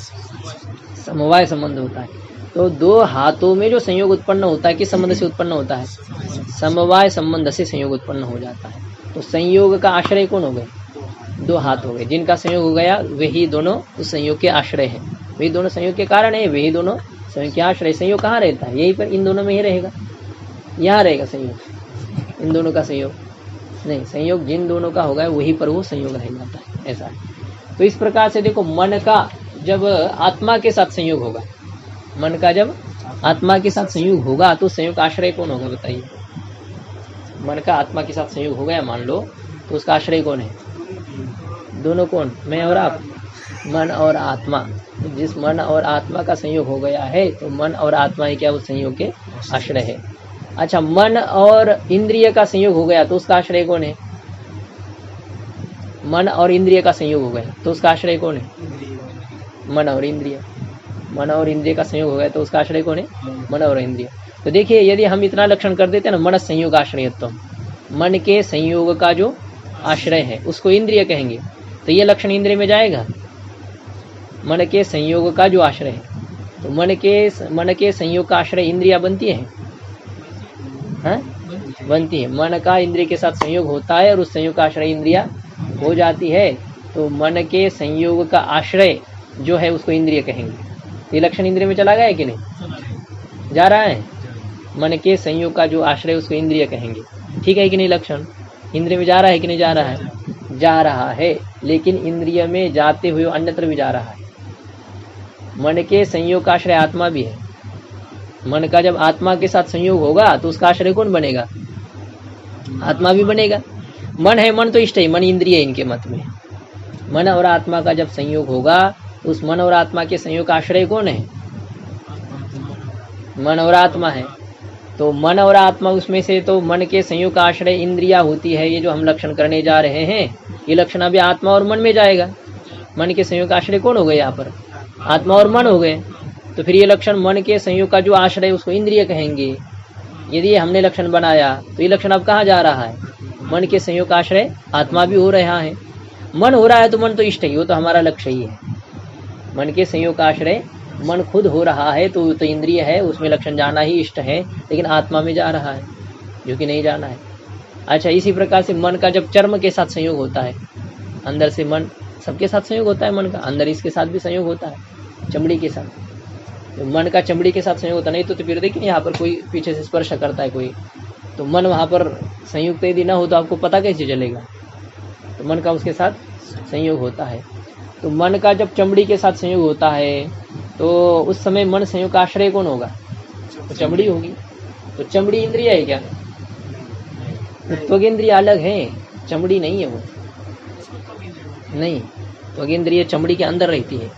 समवाय संबंध होता है। तो 2 हाथों में जो संयोग उत्पन्न होता है किस संबंध से उत्पन्न होता है? समवाय संबंध से संयोग उत्पन्न हो जाता है। तो संयोग का आश्रय कौन हो गए? 2 हाथ हो गए, जिनका संयोग हो गया वही दोनों उस संयोग के आश्रय है, वही दोनों संयोग के कारण है, वही दोनों संयोग के आश्रय। संयोग कहाँ रहता है? यहीं पर, इन दोनों में ही रहेगा, यहाँ रहेगा संयोग। इन दोनों का संयोग नहीं, संयोग जिन दोनों का होगा वहीं पर वो संयोग रह जाता है, ऐसा है। तो इस प्रकार से देखो, मन का जब आत्मा के साथ संयोग होगा, मन का जब आत्मा के साथ संयोग होगा तो संयोग आश्रय कौन होगा बताइए? मन का आत्मा के साथ संयोग हो गया मान लो, तो उसका आश्रय कौन है? दोनों कौन? मैं और आप, मन और आत्मा। जिस मन और आत्मा का संयोग हो गया है तो मन और आत्मा ही क्या उस संयोग के आश्रय है। अच्छा, मन और इंद्रिय का संयोग हो गया तो उसका आश्रय कौन है? मन और इंद्रिय का संयोग हो गया तो उसका आश्रय कौन है? मन और इंद्रिय। मन और इंद्रिय का संयोग हो गया तो उसका आश्रय कौन है? मन और इंद्रिय। तो देखिए, यदि हम इतना लक्षण कर देते हैं ना, मन संयोग आश्रयत्व, मन के संयोग का जो आश्रय है उसको इंद्रिय कहेंगे, तो ये लक्षण इंद्रिय में जाएगा। मन के संयोग का जो आश्रय है, तो मन के संयोग का आश्रय इंद्रिया बनती है, हाँ? बनती है। मन का इंद्रिय के साथ संयोग होता है और उस संयोग का आश्रय इंद्रिया हो जाती है, तो मन के संयोग का आश्रय जो है उसको इंद्रिय कहेंगे। ये लक्षण इंद्रिय में चला गया है कि नहीं? जा रहा है। मन के संयोग का जो आश्रय उसको इंद्रिय कहेंगे, ठीक है कि नहीं? लक्षण इंद्रिय में जा रहा है कि नहीं जा रहा है? जा रहा है, लेकिन इंद्रिय में जाते हुए अन्यत्र भी जा रहा है। मन के संयोग का आश्रय आत्मा भी है। मन का जब आत्मा के साथ संयोग होगा तो उसका आश्रय कौन बनेगा? आत्मा भी बनेगा। मन है, मन तो इष्ट है, मन इंद्रिय है इनके मत में। मन और आत्मा का जब संयोग होगा, उस मन और आत्मा के संयोग का आश्रय कौन है? मन और आत्मा है। तो मन और आत्मा, उसमें से तो मन के संयोग का आश्रय इंद्रिया होती है। ये जो हम लक्षण करने जा रहे हैं, ये लक्षण अभी आत्मा और मन में जाएगा। मन के संयोग का आश्रय कौन हो गए? यहाँ पर आत्मा और मन हो गए। तो फिर ये लक्षण मन के संयोग का जो आश्रय उसको इंद्रिय कहेंगे। यदि ये हमने लक्षण बनाया तो ये लक्षण अब कहाँ जा रहा है? मन के संयोग का आश्रय आत्मा भी हो रहा है। मन हो रहा है तो मन तो इष्ट ही, वो तो हमारा लक्ष्य ही है। मन के संयोग का आश्रय मन खुद हो रहा है तो इंद्रिय है, उसमें लक्षण जाना ही इष्ट है, लेकिन आत्मा में जा रहा है जो कि नहीं जाना है। अच्छा, इसी प्रकार से मन का जब चर्म के साथ संयोग होता है, अंदर से मन सबके साथ संयोग होता है, मन का अंदर इसके साथ भी संयोग होता है, चमड़ी के साथ। तो मन का चमड़ी के साथ संयोग होता नहीं तो फिर देखिए यहाँ पर कोई पीछे से स्पर्श करता है कोई, तो मन वहाँ पर संयुक्त यदि ना हो तो आपको पता कैसे चलेगा? तो मन का उसके साथ संयोग होता है। तो मन का जब चमड़ी के साथ संयोग होता है तो उस समय मन संयोग का आश्रय कौन होगा? तो चमड़ी होगी। तो चमड़ी इंद्रिय है क्या? त्वगेंद्रिय अलग है, चमड़ी नहीं है वो, नहीं। त्वगेंद्रिय चमड़ी के अंदर रहती है।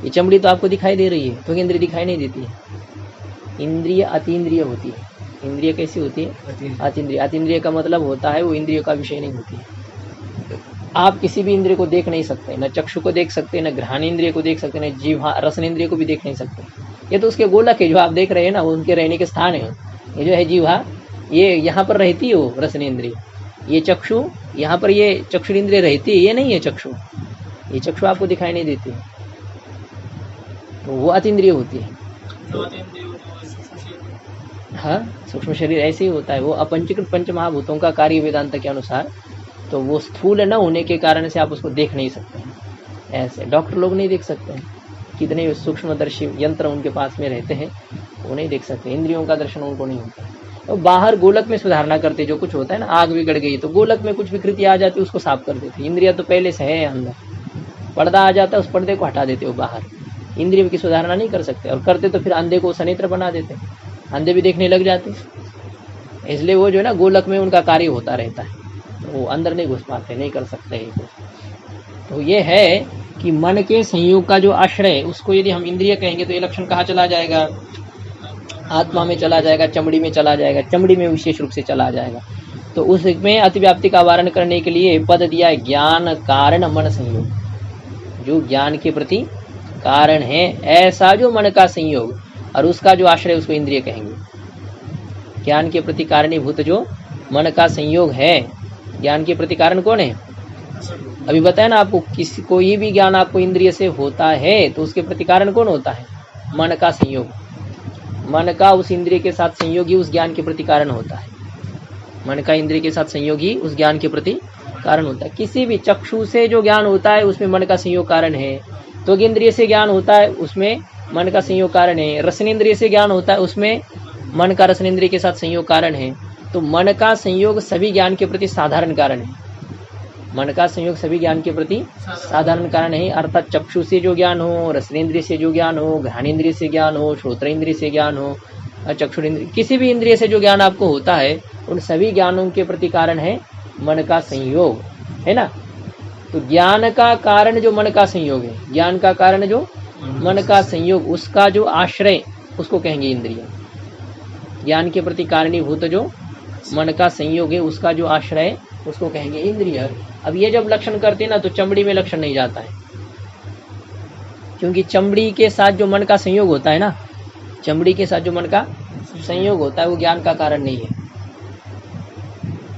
ये चमड़ी तो आपको दिखाई दे रही है, त्वगेंद्रिय दिखाई नहीं देती है। इंद्रिय अतीन्द्रिय होती है। इंद्रिय कैसी होती है? अतीन्द्रिय। अतीन्द्रिय का मतलब होता है वो इंद्रियों का विषय नहीं होती है। आप किसी भी इंद्रिय को देख नहीं सकते, न चक्षु को देख सकते, न घ्राण इंद्रिय को देख सकते, न जीवा रसन इंद्रिय को भी देख नहीं सकते। ये तो उसके गोलक है जो आप देख रहे हैं ना, वो उनके रहने के स्थान है। ये जो है जीवा, ये यहाँ पर रहती है वो रसन इंद्रिय। ये चक्षु, यहाँ पर ये चक्षु इंद्रिय रहती है, ये नहीं है चक्षु। ये चक्षु आपको दिखाई नहीं देती है, तो वो अतीन्द्रिय होती है। हाँ, सूक्ष्म शरीर ऐसे ही होता है। वो अपंचीकृत पंच महाभूतों का कार्य वेदांत के अनुसार, तो वो स्थूल न होने के कारण से आप उसको देख नहीं सकते हैं। ऐसे डॉक्टर लोग नहीं देख सकते हैं, कितने सूक्ष्मदर्शी यंत्र उनके पास में रहते हैं, वो नहीं देख सकते। इंद्रियों का दर्शन उनको नहीं होता। तो बाहर गोलक में सुधारना करते, जो कुछ होता है ना, आग बिगड़ गई तो गोलक में कुछ विकृति आ जाती है, उसको साफ कर देते। इंद्रिया तो पहले से है अंदर, पर्दा आ जाता है, उस पर्दे को हटा देते हो बाहर। इंद्रिय की सुधारना नहीं कर सकते, और करते तो फिर अंधे को सनेत्र बना देते, अंधे भी देखने लग जाते। इसलिए वो जो है ना, गोलक में उनका कार्य होता रहता है, तो वो अंदर नहीं घुस पाते, नहीं कर सकते ये। तो ये है कि मन के संयोग का जो आश्रय, उसको यदि हम इंद्रिय कहेंगे तो ये लक्षण कहाँ चला जाएगा? आत्मा में चला जाएगा, चमड़ी में चला जाएगा, चमड़ी में विशेष रूप से चला जाएगा। तो उसमें अतिव्याप्ति का वारण करने के लिए पद दिया है ज्ञान कारण मन संयोग। जो ज्ञान के प्रति कारण है ऐसा जो मन का संयोग, और उसका जो आश्रय उसको इंद्रिय कहेंगे। ज्ञान के प्रति कारणीभूत जो मन का संयोग है, ज्ञान के प्रति कारण कौन है? अभी बताया ना आपको, किसी कोई भी ज्ञान आपको इंद्रिय से होता है तो उसके प्रति कारण कौन होता है? मन का संयोग। मन का उस इंद्रिय के साथ संयोग ही उस ज्ञान के प्रति कारण होता है। मन का इंद्रिय के साथ संयोग ही उस ज्ञान के प्रति कारण होता है। किसी भी चक्षु से जो ज्ञान होता है उसमें मन का संयोग कारण है। तो इंद्रिय से ज्ञान होता है उसमें मन का संयोग कारण है। रसनेन्द्रिय से ज्ञान होता है उसमें मन का रसनेन्द्रिय के साथ संयोग कारण है। तो मन का संयोग सभी ज्ञान के प्रति साधारण कारण है। मन का संयोग सभी ज्ञान के प्रति साधारण कारण है। अर्थात चक्षु से जो ज्ञान हो, रसनेन्द्रिय से जो ज्ञान हो, घ्राणेन्द्रिय से ज्ञान हो, श्रोत्रेन्द्रिय से ज्ञान हो, चक्षुरेन्द्रिय, किसी भी इंद्रिय से जो ज्ञान आपको होता है उन सभी ज्ञानों के प्रति कारण है मन का संयोग, है ना। तो ज्ञान का कारण जो मन का संयोग है, ज्ञान का कारण जो मन का संयोग, उसका जो आश्रय उसको कहेंगे इंद्रिय। ज्ञान के प्रति कारणीभूत जो मन का संयोग है उसका जो आश्रय उसको कहेंगे इंद्रिय। अब ये जब लक्षण करते हैं ना तो चमड़ी में लक्षण नहीं जाता है, क्योंकि चमड़ी के साथ जो मन का संयोग होता है ना, चमड़ी के साथ जो मन का संयोग होता है वो ज्ञान का कारण नहीं है।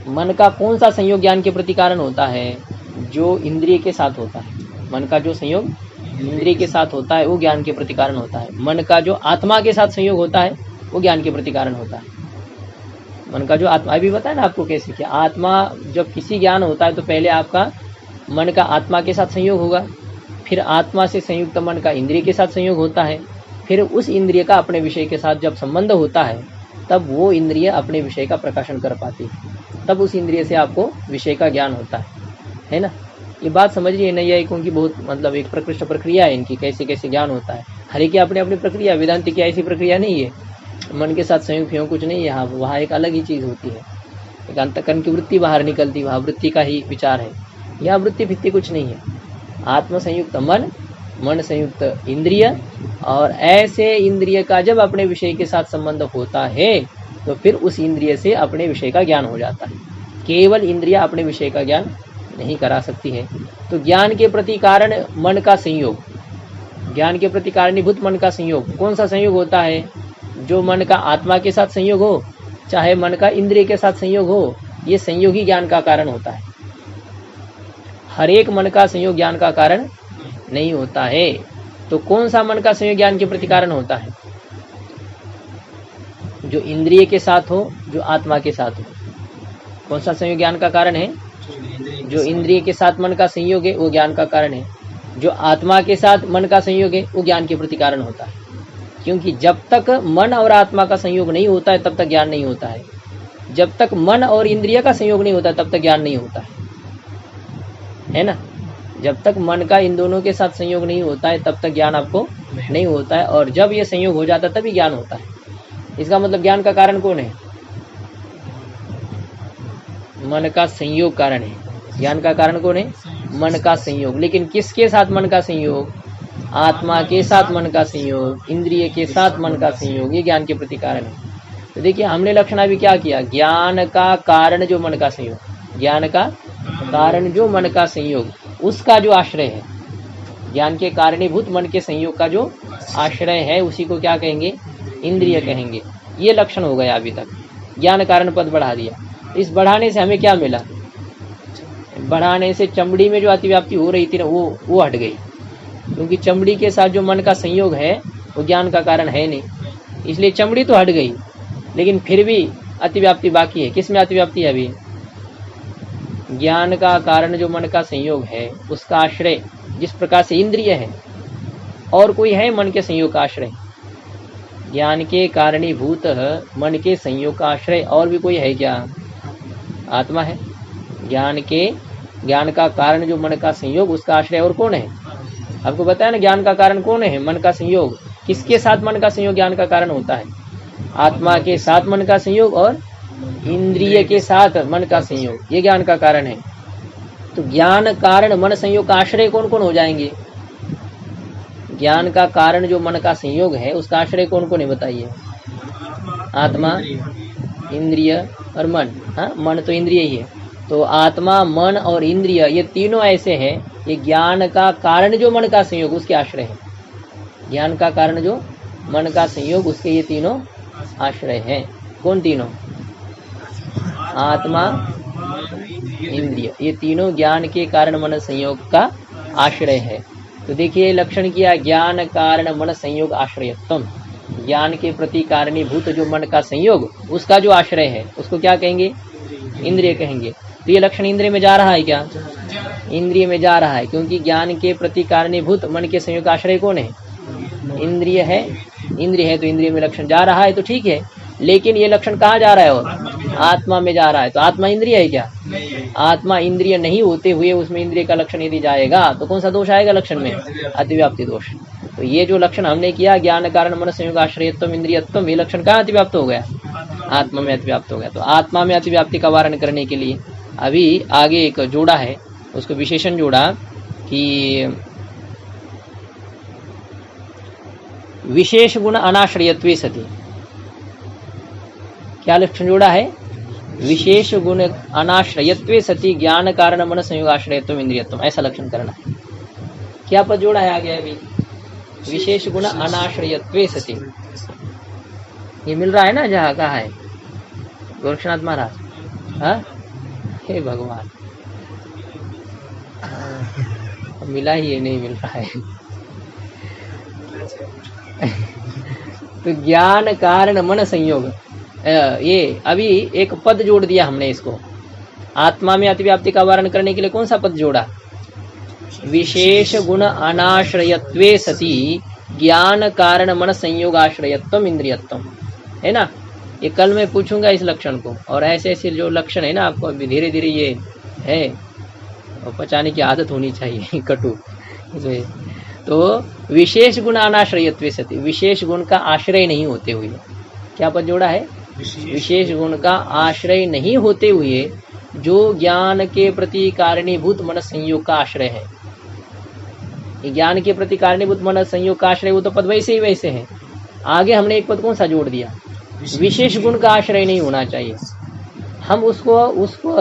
मन का कौन सा संयोग ज्ञान के प्रति कारण होता है? जो इंद्रिय के साथ होता है। मन का जो संयोग इंद्रिय के साथ होता है वो ज्ञान के प्रति कारण होता है। मन का जो आत्मा के साथ संयोग होता है वो ज्ञान के प्रति कारण होता है। मन का जो आत्मा, अभी बताया ना आपको कैसे, कि आत्मा जब किसी ज्ञान होता है तो पहले आपका मन का आत्मा के साथ संयोग होगा, फिर आत्मा से संयुक्त मन का इंद्रिय के साथ संयोग होता है, फिर उस इंद्रिय का अपने विषय के साथ जब संबंध होता है तब वो इंद्रिय अपने विषय का प्रकाशन कर पाती है, तब उस इंद्रिय से आपको विषय का ज्ञान होता है ना। ये बात समझिए, नैयायिकों की बहुत मतलब एक प्रकृष्ट प्रक्रिया है इनकी, कैसे कैसे ज्ञान होता है। हर एक की अपनी अपनी प्रक्रिया, वेदांत की ऐसी प्रक्रिया नहीं है मन के साथ संयोग फ्योग कुछ नहीं है। वहाँ एक अलग ही चीज़ होती है, एक अंतःकरण की वृत्ति बाहर निकलती, वहाँ वृत्ति का ही विचार है। यहाँ वृत्ति भित्ति कुछ नहीं है। आत्म संयुक्त मन, मन संयुक्त इंद्रिय, और ऐसे इंद्रिय का जब अपने विषय के साथ संबंध होता है तो फिर उस इंद्रिय से अपने विषय का ज्ञान हो जाता है। केवल इंद्रिया अपने विषय का ज्ञान नहीं करा सकती है। तो ज्ञान के प्रति कारण मन का संयोग, ज्ञान के प्रति कारणीभूत मन का संयोग, कौन सा संयोग होता है? जो मन का आत्मा के साथ संयोग हो, चाहे मन का इंद्रिय के साथ संयोग हो, ये संयोग ही ज्ञान का कारण होता है। हर एक मन का संयोग ज्ञान का कारण नहीं होता है। तो कौन सा मन का संयोग ज्ञान के प्रति कारण होता है? जो इंद्रिय के साथ हो, जो आत्मा के साथ हो। कौन सा संयोग ज्ञान का कारण है? जो इंद्रिय के साथ मन का संयोग है वो ज्ञान का कारण है। जो आत्मा के साथ मन का संयोग है वो ज्ञान के प्रति कारण होता है। क्योंकि जब तक मन और आत्मा का संयोग नहीं होता है तब तक ज्ञान नहीं होता है। जब तक मन और इंद्रिय का संयोग नहीं होता तब तक ज्ञान नहीं होता है ना। जब तक मन का इन दोनों के साथ संयोग नहीं होता है तब तक ज्ञान आपको नहीं होता है, और जब ये संयोग हो जाता है तभी ज्ञान होता है। इसका मतलब ज्ञान का कारण कौन है? मन का संयोग कारण है। ज्ञान का कारण कौन है? मन का संयोग। लेकिन किसके साथ मन का संयोग? आत्मा के साथ मन का संयोग, इंद्रिय के साथ मन का संयोग, ये ज्ञान के प्रति कारण है। तो देखिए हमने लक्षण अभी क्या किया? ज्ञान का कारण जो मन का संयोग, ज्ञान का कारण जो मन का संयोग, उसका जो आश्रय है, ज्ञान के कारणीभूत मन के संयोग का जो आश्रय है उसी को क्या कहेंगे? इंद्रिय कहेंगे। ये लक्षण हो गया अभी तक। ज्ञान कारण पद बढ़ा दिया। इस बढ़ाने से हमें क्या मिला? बढ़ाने से चमड़ी में जो अतिव्याप्ति हो रही थी ना वो हट गई, क्योंकि चमड़ी के साथ जो मन का संयोग है वो ज्ञान का कारण है नहीं, इसलिए चमड़ी तो हट गई, लेकिन फिर भी अतिव्याप्ति बाकी है। किस में अतिव्याप्ति है अभी? ज्ञान का कारण जो मन का संयोग है उसका आश्रय जिस प्रकार से इंद्रिय है, और कोई है मन के संयोग का आश्रय? ज्ञान के कारणीभूत मन के संयोग का आश्रय और भी कोई है क्या? आत्मा है। ज्ञान का कारण जो मन का संयोग, उसका आश्रय और कौन है? आपको बताया ना, ज्ञान का कारण कौन है? मन का संयोग। किसके साथ मन का संयोग ज्ञान का कारण होता है? आत्मा के साथ मन का संयोग और इंद्रिय के साथ मन का संयोग, ये ज्ञान का कारण है। तो ज्ञान कारण मन संयोग का आश्रय कौन कौन हो जाएंगे? ज्ञान का कारण जो मन का संयोग है उसका आश्रय कौन कौन है बताइए? आत्मा, इंद्रिय और मन। हाँ, मन तो इंद्रिय ही है। तो आत्मा, मन और इंद्रिय, ये तीनों ऐसे हैं, ये ज्ञान का कारण जो मन का संयोग उसके आश्रय है। ज्ञान का कारण जो मन का संयोग उसके ये तीनों आश्रय हैं। कौन तीनों? आत्मा, इंद्रिय, ये तीनों ज्ञान के कारण मन संयोग का आश्रय है। तो देखिए लक्षण किया, ज्ञान कारण मन संयोग आश्रयत्वम, ज्ञान के प्रति कारणीभूत जो मन का संयोग, उसका जो आश्रय है उसको क्या कहेंगे? इंद्रिय कहेंगे। तो ये लक्षण इंद्रिय में जा रहा है क्या? इंद्रिय में जा रहा है, क्योंकि ज्ञान के प्रति कारणीभूत मन के संयोग का आश्रय कौन है? इंद्रिय है। इंद्रिय है तो इंद्रिय में लक्षण जा रहा है, तो ठीक है। लेकिन ये लक्षण कहाँ जा रहा है? और आत्मा में जा रहा है। तो आत्मा इंद्रिय है क्या? आत्मा इंद्रिय नहीं होते हुए उसमें इंद्रिय का लक्षण यदि जाएगा तो कौन सा दोष आएगा लक्षण में? अतिव्याप्ति दोष। तो ये जो लक्षण हमने किया, ज्ञान कारण मन संयोग आश्रयत्वम इंद्रियत्वम, ये लक्षण कहाँ अतिव्याप्त हो गया? आत्मा में अतिव्याप्त हो गया। तो आत्मा में अतिव्याप्ति का वारण करने के लिए अभी आगे एक जोड़ा है, उसको विशेषण जोड़ा कि विशेष गुण अनाश्रयत्वे सति। क्या लक्षण जोड़ा है? विशेष गुण अनाश्रयत्वे सति ज्ञान कारण मन संयोग आश्रयत्व इंद्रियत्व, ऐसा लक्षण करना है। क्या पद जोड़ा है आगे? अभी विशेष गुण अनाश्रयत्वे सति, ये मिल रहा है ना जहाँ कहा है गोरक्षनाथ महाराज? हाँ, हे भगवान, मिला ही ये नहीं मिल रहा है। तो ज्ञान कारण मन संयोग, ये अभी एक पद जोड़ दिया हमने इसको। आत्मा में अतिव्याप्ति का वारण करने के लिए कौन सा पद जोड़ा? विशेष गुण अनाश्रयत्वे सति ज्ञान कारण मन संयोग आश्रयत्वम इंद्रियत्वम, है ना? ये कल मैं पूछूंगा इस लक्षण को, और ऐसे ऐसे जो लक्षण है ना आपको अभी धीरे धीरे ये है और पचाने की आदत होनी चाहिए कटु। तो विशेष गुण अनाश्रयत्वे सति, विशेष गुण का आश्रय नहीं होते हुए, क्या पद जोड़ा है? विशेष गुण का आश्रय नहीं होते हुए जो ज्ञान के प्रति कारणीभूत मन संयोग का आश्रय है। ज्ञान के प्रति कारणीभूत मन संयोग का आश्रय, वो तो पद वैसे ही वैसे है। आगे हमने एक पद कौन सा जोड़ दिया? विशेष गुण का आश्रय नहीं होना चाहिए। हम उसको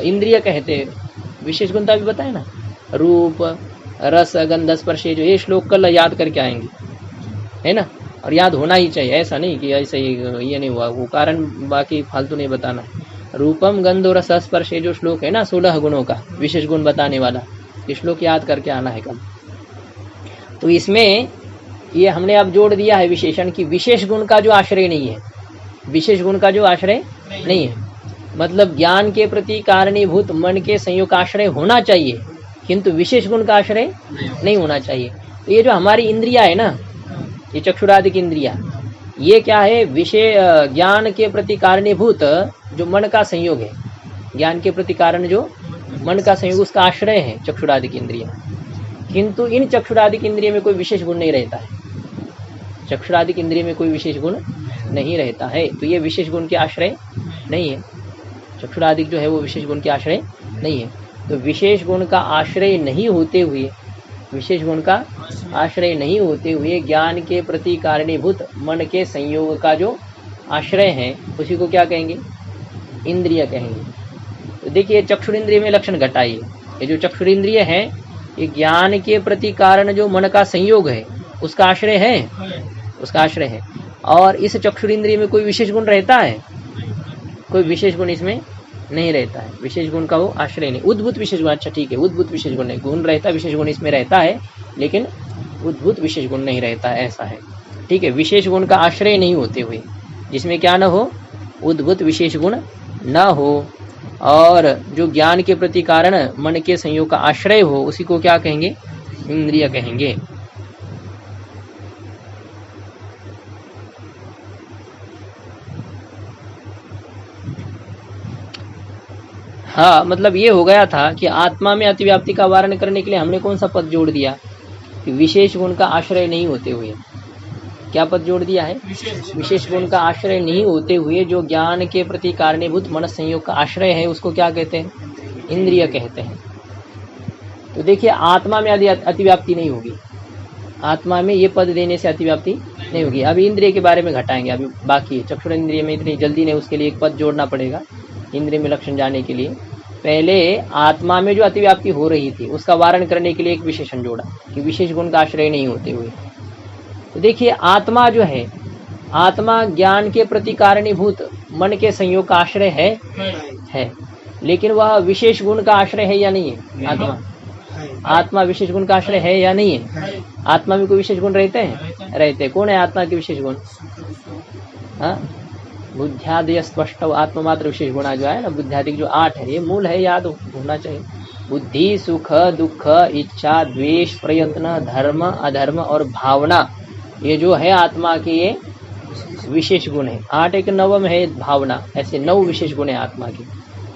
इंद्रिय कहते हैं। विशेष गुण तो अभी बताए ना, रूप रस गंध स्पर्श, जो ये श्लोक कल याद करके आएंगे, है ना? और याद होना ही चाहिए, ऐसा नहीं कि ऐसे ये नहीं हुआ, वो कारण बाकी फालतू नहीं बताना है। रूपम गंध रस स्पर्श, जो श्लोक है ना 16 गुणों का विशेष गुण बताने वाला, ये श्लोक याद करके आना है कल। तो इसमें ये हमने अब जोड़ दिया है विशेषण की विशेष गुण का जो आश्रय नहीं है, विशेष गुण का जो आश्रय नहीं है, मतलब ज्ञान के प्रति कारणीभूत मन के संयोग का आश्रय होना चाहिए, किंतु विशेष गुण का आश्रय नहीं होना चाहिए। तो ये जो हमारी इंद्रिया है ना, ये चक्षुरादि की इंद्रिया, ये क्या है? विषय ज्ञान के प्रति कारणीभूत जो मन का संयोग है, ज्ञान के प्रति कारण जो मन का संयोग, उसका आश्रय है चक्षुरादि की इंद्रिया। किंतु इन चक्षुरादि की इंद्रिय में कोई विशेष गुण नहीं रहता है, चक्षुरादि की इंद्रिय में कोई विशेष गुण नहीं रहता है। तो ये विशेष गुण के आश्रय नहीं है, चक्षुरादि जो है वो विशेष गुण के आश्रय नहीं है। तो विशेष गुण का आश्रय नहीं होते हुए, विशेष गुण का आश्रय नहीं होते हुए ज्ञान के प्रति कारणीभूत मन के संयोग का जो आश्रय है, उसी को क्या कहेंगे? इंद्रिय कहेंगे। तो देखिए चक्षुरिंद्रिय में लक्षण घटाइए, ये जो चक्षुरिंद्रिय है ये ज्ञान के प्रति कारण जो मन का संयोग है उसका आश्रय है, उसका आश्रय है। और इस चक्षुरिंद्रिय में कोई विशेष गुण रहता है? कोई विशेष गुण इसमें नहीं रहता है, विशेष गुण का वो आश्रय नहीं। उद्भूत विशेष गुण, अच्छा ठीक है, उद्भूत विशेष गुण नहीं, गुण रहता है, विशेष गुण इसमें रहता है, लेकिन उद्भूत विशेष गुण नहीं रहता है, ऐसा है। ठीक है, विशेष गुण का आश्रय नहीं होते हुए, जिसमें क्या न हो? उद्भूत विशेष गुण न हो, और जो ज्ञान के प्रति कारण मन के संयोग का आश्रय हो, उसी को क्या कहेंगे? इंद्रिय कहेंगे। हाँ, मतलब ये हो गया था कि आत्मा में अतिव्याप्ति का वारण करने के लिए हमने कौन सा पद जोड़ दिया? कि विशेष गुण का आश्रय नहीं होते हुए। क्या पद जोड़ दिया है? विशेष गुण का आश्रय नहीं होते हुए जो ज्ञान के प्रति कारणीभूत मन संयोग का आश्रय है, उसको क्या कहते हैं? इंद्रिय कहते हैं। तो देखिए आत्मा में अतिव्याप्ति नहीं होगी, आत्मा में ये पद देने से अतिव्याप्ति नहीं होगी। अभी इंद्रिय के बारे में घटाएंगे, अभी बाकी है। चक्षुर इंद्रिय में इतनी जल्दी नहीं, उसके लिए एक पद जोड़ना पड़ेगा इंद्रिय में लक्षण जाने के लिए। पहले आत्मा में जो अतिव्याप्ति हो रही थी उसका वारण करने के लिए एक विशेषण जोड़ा कि विशेष गुण का आश्रय नहीं होते हुए। तो देखिए आत्मा जो है, आत्मा ज्ञान के प्रति कारणीभूत मन के संयोग का आश्रय है। लेकिन वह विशेष गुण का आश्रय है या नहीं है? आत्मा आत्मा विशेष गुण का आश्रय है या नहीं है? आत्मा में कोई विशेष गुण रहते हैं? रहते हैं। कौन है आत्मा के विशेष गुण? हाँ, बुद्ध्यादि स्पष्ट आत्मा मात्र विशेष गुणा जो है ना, बुद्ध्यादि जो 8 है, ये मूल है, याद होना चाहिए। बुद्धि, सुख, दुख, इच्छा, द्वेष, प्रयत्न, धर्म, अधर्म और भावना, ये जो है आत्मा के ये विशेष गुण है। 8 एक नवम है भावना, ऐसे 9 विशेष गुण है आत्मा के।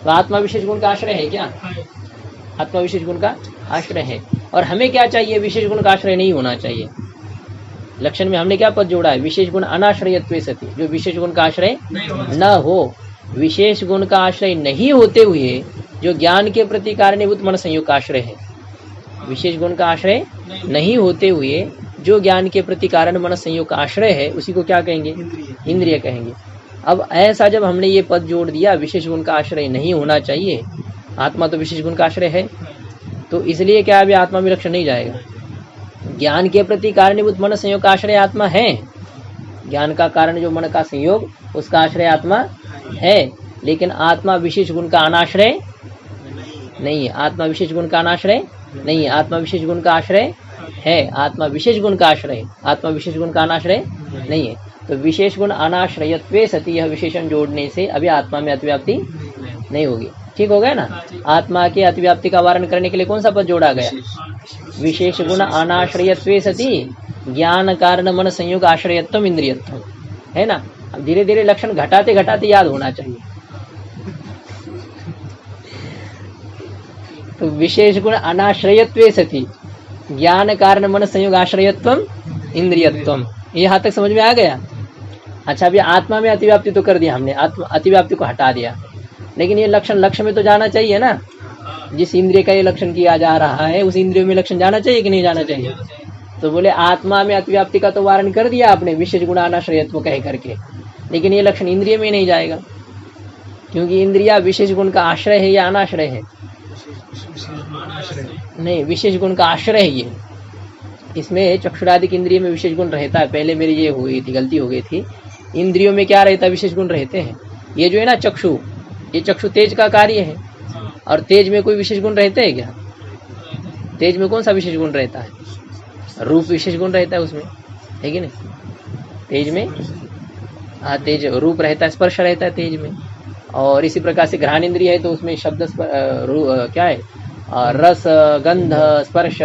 तो आत्मा विशेष गुण का आश्रय है क्या? आत्मा विशेष गुण का आश्रय है। और हमें क्या चाहिए? विशेष गुण का आश्रय नहीं होना चाहिए। लक्षण में हमने क्या पद जोड़ा है? विशेष गुण अनाश्रयत्वे सति, जो विशेष गुण का आश्रय न हो। विशेष गुण का आश्रय नहीं होते हुए जो ज्ञान के प्रति कारणीभूत मन संयोग का आश्रय है, विशेष गुण का आश्रय नहीं होते हुए जो ज्ञान के प्रति कारण मन संयोग का आश्रय है, उसी को क्या कहेंगे? इंद्रिय कहेंगे। अब ऐसा जब हमने ये पद जोड़ दिया, विशेष गुण का आश्रय नहीं होना चाहिए, आत्मा तो विशेष गुण का आश्रय है, तो इसलिए क्या अभी आत्मा में लक्षण नहीं जाएगा? ज्ञान के प्रति कारणीभूत मन संयोग का आश्रय आत्मा है। ज्ञान का कारण जो मन का संयोग, उसका आश्रय आत्मा है, लेकिन आत्मा विशेष गुण का अनाश्रय नहीं है। आत्मा विशेष गुण का अनाश्रय नहीं है, आत्मा विशेष गुण का आश्रय है। आत्मा विशेष गुण का आश्रय, आत्मा विशेष गुण का अनाश्रय नहीं है। तो विशेष गुण अनाश्रयत्वे सति, यह विशेषण जोड़ने से अभी आत्मा में अतिव्याप्ति नहीं होगी। ठीक हो गया ना? आत्मा के अतिव्याप्ति का वारण करने के लिए कौन सा पद जोड़ा गया? विशेष गुण अनाश्रयत्वे सति ज्ञान कारण मन संयोग आश्रयत्व इंद्रियत्व, है ना? अब धीरे धीरे लक्षण घटाते घटाते याद होना चाहिए। तो विशेष गुण अनाश्रयत्वे सति ज्ञान कारण मन संयोग आश्रयत्व इंद्रियत्व, ये यहाँ तक समझ में आ गया? अच्छा, अभी आत्मा में अतिव्याप्ति तो कर दिया हमने, आत्मा अतिव्याप्ति को हटा दिया, लेकिन ये लक्षण लक्ष्य में तो जाना चाहिए ना। जिस इंद्रिय का ये लक्षण किया जा रहा है, उस इंद्रिय में लक्षण जाना चाहिए कि नहीं जाना चाहिए? तो बोले आत्मा में अतिव्याप्ति का तो वारण कर दिया आपने विशेष गुण अनाश्रयत्व कह करके, लेकिन ये लक्षण इंद्रिय में नहीं जाएगा, क्योंकि इंद्रिया विशेष गुण का आश्रय है या अनाश्रय है? नहीं, विशेष गुण का आश्रय है ये। इसमें चक्षुरादिक इंद्रिय में विशेष गुण रहता है। पहले मेरी ये हुई थी, गलती हो गई थी। इंद्रियों में क्या रहता है? विशेष गुण रहते हैं। ये जो है ना चक्षु, ये चक्षु तेज का कार्य है, और तेज में कोई विशेष गुण रहते हैं क्या? तेज में कौन सा विशेष गुण रहता है? रूप विशेष गुण रहता है उसमें, है कि नहीं? तेज में हाँ, तेज रूप रहता है, स्पर्श रहता है तेज में। और इसी प्रकार से घ्राण इंद्रिय है तो उसमें शब्द क्या है? रस, गंध, स्पर्श,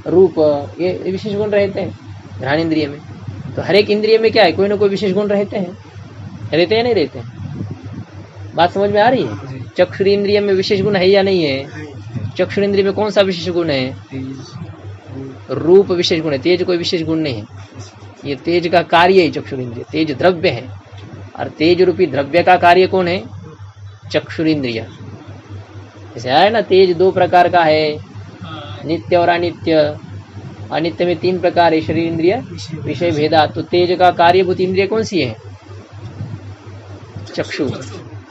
रूप, ये विशेष गुण रहते हैं घ्राण इंद्रिय में। तो हर एक इंद्रिय में क्या है? कोई ना कोई विशेष गुण रहते हैं या नहीं रहते हैं? बात समझ में आ रही है? चक्षुर इंद्रिय में विशेष गुण है या नहीं है? चक्षुर इंद्रिय में कौन सा विशेष गुण है? रूप विशेष गुण है, तेज कोई विशेष गुण नहीं है। ये तेज का कार्य है चक्षुर इंद्रिय, तेज द्रव्य है, और तेज रूपी द्रव्य का कार्य कौन है? चक्षुर इंद्रिय। जैसे है ना, तेज 2 प्रकार का है, नित्य और अनित्य। अनित्य में 3 प्रकार है, शरीर इंद्रिय, विषय भेदा। तो तेज का कार्यभूत इंद्रिय कौन सी है? चक्षु।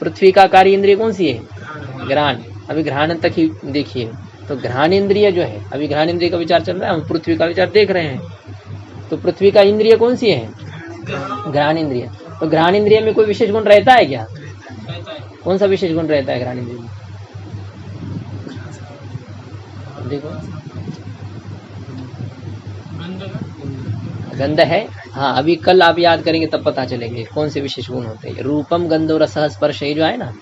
पृथ्वी का कार्य इंद्रिय कौन सी है? घ्राण। अभी घ्राण तक ही देखिए, तो घ्राण इंद्रिय जो है, अभी घ्राण इंद्रिय का विचार चल रहा है, हम पृथ्वी का विचार देख रहे हैं। तो पृथ्वी का इंद्रिय कौन सी है? घ्राण इंद्रिय। तो घ्राण इंद्रिय में कोई विशेष गुण रहता है क्या? कौन सा विशेष गुण रहता है घ्राण इंद्रिय में? देखो, गंध है। हाँ, अभी कल आप याद करेंगे तब पता चलेंगे कौन से विशेष गुण होते हैं। रूपम गंधो रसः स्पर्श, जो है ना,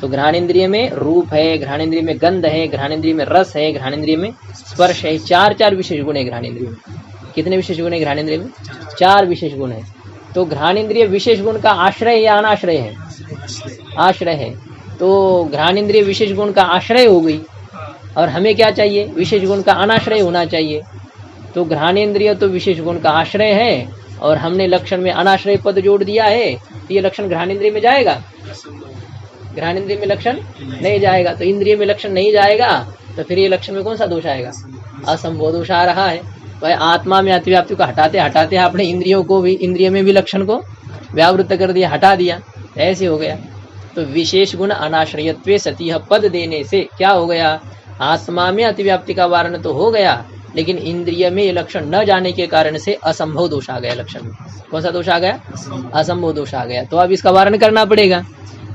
तो घ्राण इंद्रिय में रूप है, घ्राण इंद्रिय में गंध है, घ्राण इंद्रिय में रस है, घ्राण इंद्रिय में स्पर्श है। 4 विशेष गुण है घ्राण इंद्रिय में। कितने विशेष गुण है घ्राण इंद्रिय में? 4 विशेष गुण है। तो घ्राण इंद्रिय विशेष गुण का आश्रय या अनाश्रय है? आश्रय है। तो घ्राण इंद्रिय विशेष गुण का आश्रय हो गई, और हमें क्या चाहिए? विशेष गुण का अनाश्रय होना चाहिए। तो घ्राणेन्द्रिय तो विशेष गुण का आश्रय है, और हमने लक्षण में अनाश्रय पद जोड़ दिया है, तो ये लक्षण घ्राणेन्द्रिय में जाएगा? घ्राणेन्द्रिय में लक्षण नहीं जाएगा। तो इंद्रिय में लक्षण नहीं जाएगा, तो फिर ये लक्षण में कौन सा दोष आएगा? असंभव दोष आ रहा है। भाई आत्मा में अतिव्याप्ति को हटाते हटाते आपने इंद्रियों को भी, इंद्रिय में भी लक्षण को व्यावृत्त कर दिया, हटा दिया, ऐसे हो गया। तो विशेष गुण अनाश्रयत्वे सती पद देने से क्या हो गया? आत्मा में अतिव्याप्ति का वारण तो हो गया, लेकिन इंद्रिय में ये लक्षण न जाने के कारण से असंभव दोष आ गया। लक्षण में कौन सा दोष आ गया? असंभव दोष आ गया। तो अब इसका वारण करना पड़ेगा।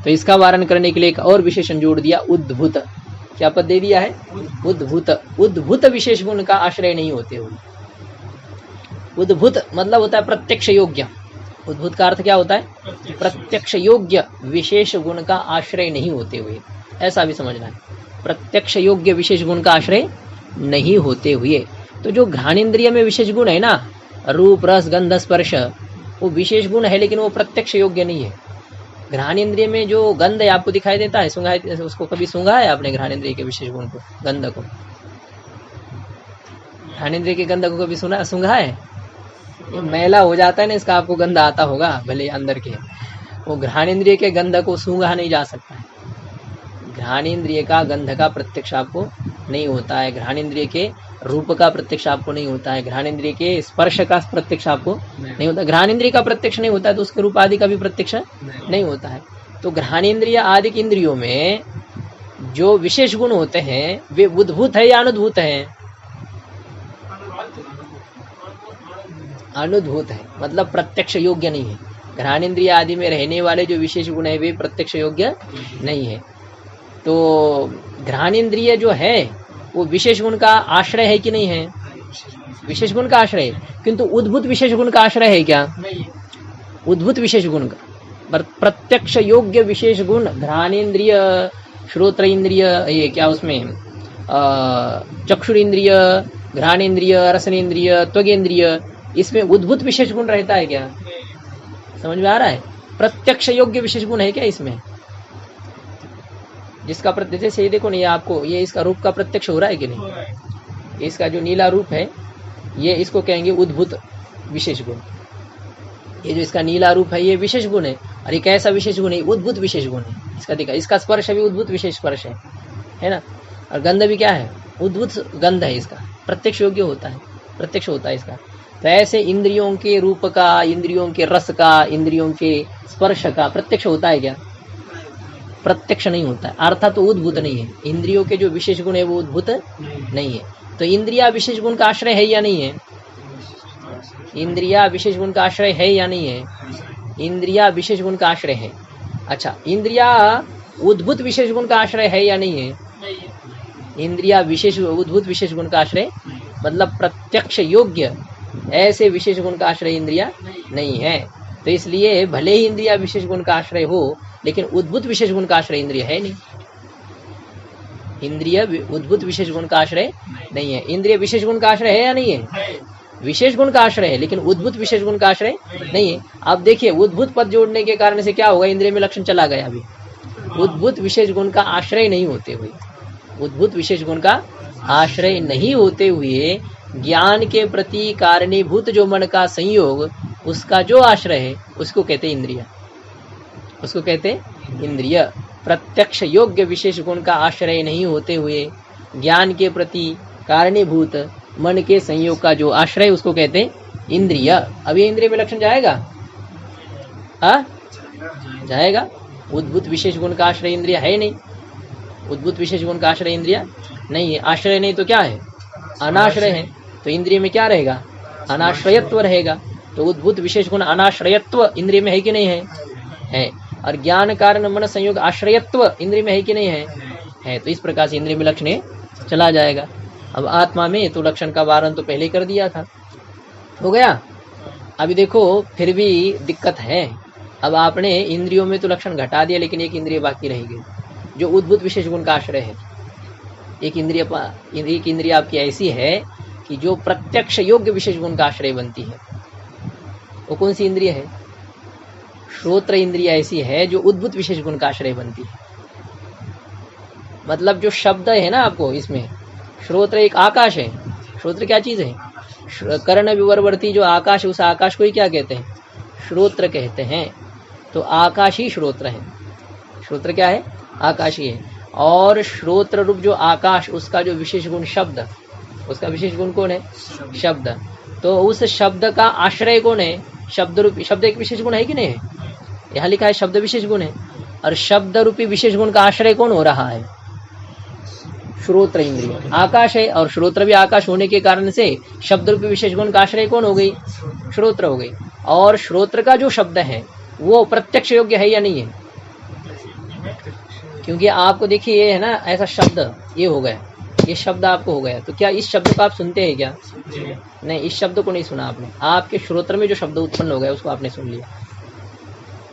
तो इसका वारण करने के लिए एक और विशेषण जोड़ दिया, उद्भूत। क्या पद दे दिया है? उद्भूत। उद्भूत विशेष गुण का आश्रय नहीं होते हुए। उद्भूत मतलब होता है प्रत्यक्ष योग्य। उद्भूत का अर्थ क्या होता है? प्रत्यक्ष योग्य विशेष गुण का आश्रय नहीं होते हुए, ऐसा भी समझना है। प्रत्यक्ष योग्य विशेष गुण का आश्रय नहीं होते हुए। तो जो घ्राणेन्द्रिय में विशेष गुण है ना, रूप रस गंध स्पर्श, वो विशेष गुण है लेकिन वो प्रत्यक्ष योग्य नहीं है। घ्राणेन्द्रिय में जो गंध है आपको दिखाई देता है, सूंघा है, उसको कभी सूंघा है आपने घ्राणेन्द्रिय के विशेष गुण को, गंध को? घ्राणेन्द्रिय के गंध को कभी सूंघा है? ये मैला हो जाता है ना, इसका आपको गंध आता होगा, भले अंदर के। वो घ्राणेन्द्रिय के गंध को सूंघा नहीं जा सकता है। घ्राणेन्द्रिय का गंध का प्रत्यक्ष आपको नहीं होता है, घ्राणेन्द्रिय के रूप का प्रत्यक्ष आपको नहीं होता है, घ्राणेन्द्रिय के स्पर्श का प्रत्यक्ष आपको नहीं होता। घ्राणेन्द्रिय का प्रत्यक्ष नहीं होता है तो उसके रूप आदि का भी प्रत्यक्ष नहीं होता है। तो घ्राणेन्द्रिय आदि इंद्रियों में जो विशेष गुण होते हैं वे उद्भूत है या अनुद्भूत है? अनुद्भूत है, मतलब प्रत्यक्ष योग्य नहीं है। घ्राणेन्द्रिय आदि में रहने वाले जो विशेष गुण है वे प्रत्यक्ष योग्य नहीं है। तो घ्राणेन्द्रिय जो है वो विशेष गुण का आश्रय है कि नहीं है? विशेष गुण का आश्रय है, किंतु उद्भूत विशेष गुण का आश्रय है क्या? उद्भूत विशेष गुण का प्रत्यक्ष योग्य विशेष गुण घ्राणेन्द्रिय, श्रोत्र इंद्रिय, ये क्या उसमें चक्षुरेन्द्रिय, घ्राणेन्द्रिय, रसनेन्द्रिय, त्वगेन्द्रिय, इसमें उद्भूत विशेष गुण रहता है क्या? समझ में आ रहा है? प्रत्यक्ष योग्य विशेष गुण है क्या इसमें? जिसका जैसे ये देखो नहीं, आपको ये इसका रूप का प्रत्यक्ष हो रहा है कि नहीं? इसका जो नीला रूप है ये इसको कहेंगे उद्भूत विशेष गुण। ये जो इसका नीला रूप है ये विशेष गुण है, और ये कैसा विशेष गुण है? उद्भूत विशेष गुण है। इसका देखा, इसका स्पर्श भी उद्भूत विशेष स्पर्श है ना? और गंध भी क्या है? उद्भूत गंध है, इसका प्रत्यक्ष योग्य होता है, प्रत्यक्ष होता है इसका। तो ऐसे इंद्रियों के रूप का, इंद्रियों के रस का, इंद्रियों के स्पर्श का प्रत्यक्ष होता है क्या? प्रत्यक्ष नहीं होता है, अर्थात तो उद्भूत नहीं है। इंद्रियों के जो विशेष गुण है वो उद्भूत नहीं है। तो इंद्रिया विशेष गुण का आश्रय है या नहीं है? इंद्रिया विशेष गुण का आश्रय है या नहीं है? इंद्रिया विशेष गुण का आश्रय है। अच्छा, इंद्रिया उद्भूत विशेष गुण का आश्रय है या नहीं है? इंद्रिया विशेष उद्भूत विशेष गुण का आश्रय मतलब प्रत्यक्ष योग्य ऐसे विशेष गुण का आश्रय इंद्रिया नहीं है। तो इसलिए भले ही इंद्रिया विशेष गुण का आश्रय हो लेकिन उद्भूत विशेष गुण का आश्रय इंद्रिय है नहीं। इंद्रिय उद्भूत विशेष गुण का आश्रय नहीं है। इंद्रिय विशेष गुण का आश्रय है या नहीं है? विशेष गुण का आश्रय है लेकिन उद्भूत विशेष गुण का आश्रय नहीं है। अब देखिए, उद्भूत पद जोड़ने के कारण से क्या होगा? इंद्रिय में लक्षण चला गया। अभी उद्भूत विशेष गुण का आश्रय नहीं होते हुए, उद्भूत विशेष गुण का आश्रय नहीं होते हुए ज्ञान के प्रति कारणीभूत जो मन का संयोग, उसका जो आश्रय है उसको कहते इंद्रिय, उसको कहते इंद्रिय। प्रत्यक्ष योग्य विशेष गुण का आश्रय नहीं होते हुए ज्ञान के प्रति कारणीभूत मन के संयोग का जो आश्रय उसको कहते इंद्रिय। अब ये इंद्रिय में लक्षण जाएगा? जाएगा। उद्भूत विशेष गुण का आश्रय इंद्रिय है नहीं, उद्भूत विशेष गुण का आश्रय इंद्रिय नहीं है। आश्रय नहीं तो क्या है? अनाश्रय है। तो इंद्रिय में क्या रहेगा? अनाश्रयत्व रहेगा। तो उद्भूत विशेष गुण अनाश्रयत्व इंद्रिय में है कि नहीं है? है। और ज्ञान कारण मन संयोग आश्रयत्व इंद्रिय में है कि नहीं है? है। तो इस प्रकार से इंद्रिय में लक्षण चला जाएगा। अब आत्मा में तो लक्षण का वारण तो पहले कर दिया था, हो गया। अभी देखो फिर भी दिक्कत है। अब आपने इंद्रियों में तो लक्षण घटा दिया लेकिन एक इंद्रिय बाकी रह गई जो उद्भूत विशेष गुण का आश्रय है। एक इंद्रिय आपकी ऐसी है कि जो प्रत्यक्ष योग्य विशेष गुण का आश्रय बनती है। वो कौन सी इंद्रिय है? श्रोत्र इंद्रिय ऐसी है जो उद्भूत विशेष गुण का आश्रय बनती है। मतलब जो शब्द है ना आपको इसमें, श्रोत्र एक आकाश है। श्रोत्र क्या चीज है? कर्ण विवरवर्ती जो आकाश, उस आकाश को ही क्या कहते हैं? श्रोत्र कहते हैं। तो आकाश ही श्रोत्र है। श्रोत्र क्या है? आकाश ही है। और श्रोत्र रूप जो आकाश, उसका जो विशेष गुण शब्द, उसका विशेष गुण कौन है? शब्द। तो उस शब्द का आश्रय कौन है? शब्द रूपी। शब्द एक विशेष गुण है कि नहीं है? यहाँ लिखा है शब्द विशेष गुण है। और शब्द रूपी विशेष गुण का आश्रय कौन हो रहा है? श्रोत्र इंद्रिय। आकाश है और श्रोत्र भी आकाश होने के कारण से शब्द रूपी विशेष गुण का आश्रय कौन हो गई? श्रोत्र हो गई। और श्रोत्र का जो शब्द है वो प्रत्यक्ष योग्य है या नहीं है? क्योंकि आपको देखिए ये है ना, ऐसा शब्द ये हो गया, ये शब्द आपको हो गया, तो क्या इस शब्द को आप सुनते हैं क्या? नहीं, इस शब्द को नहीं सुना आपने। आपके श्रोत्र में जो शब्द उत्पन्न हो गया उसको आपने सुन लिया।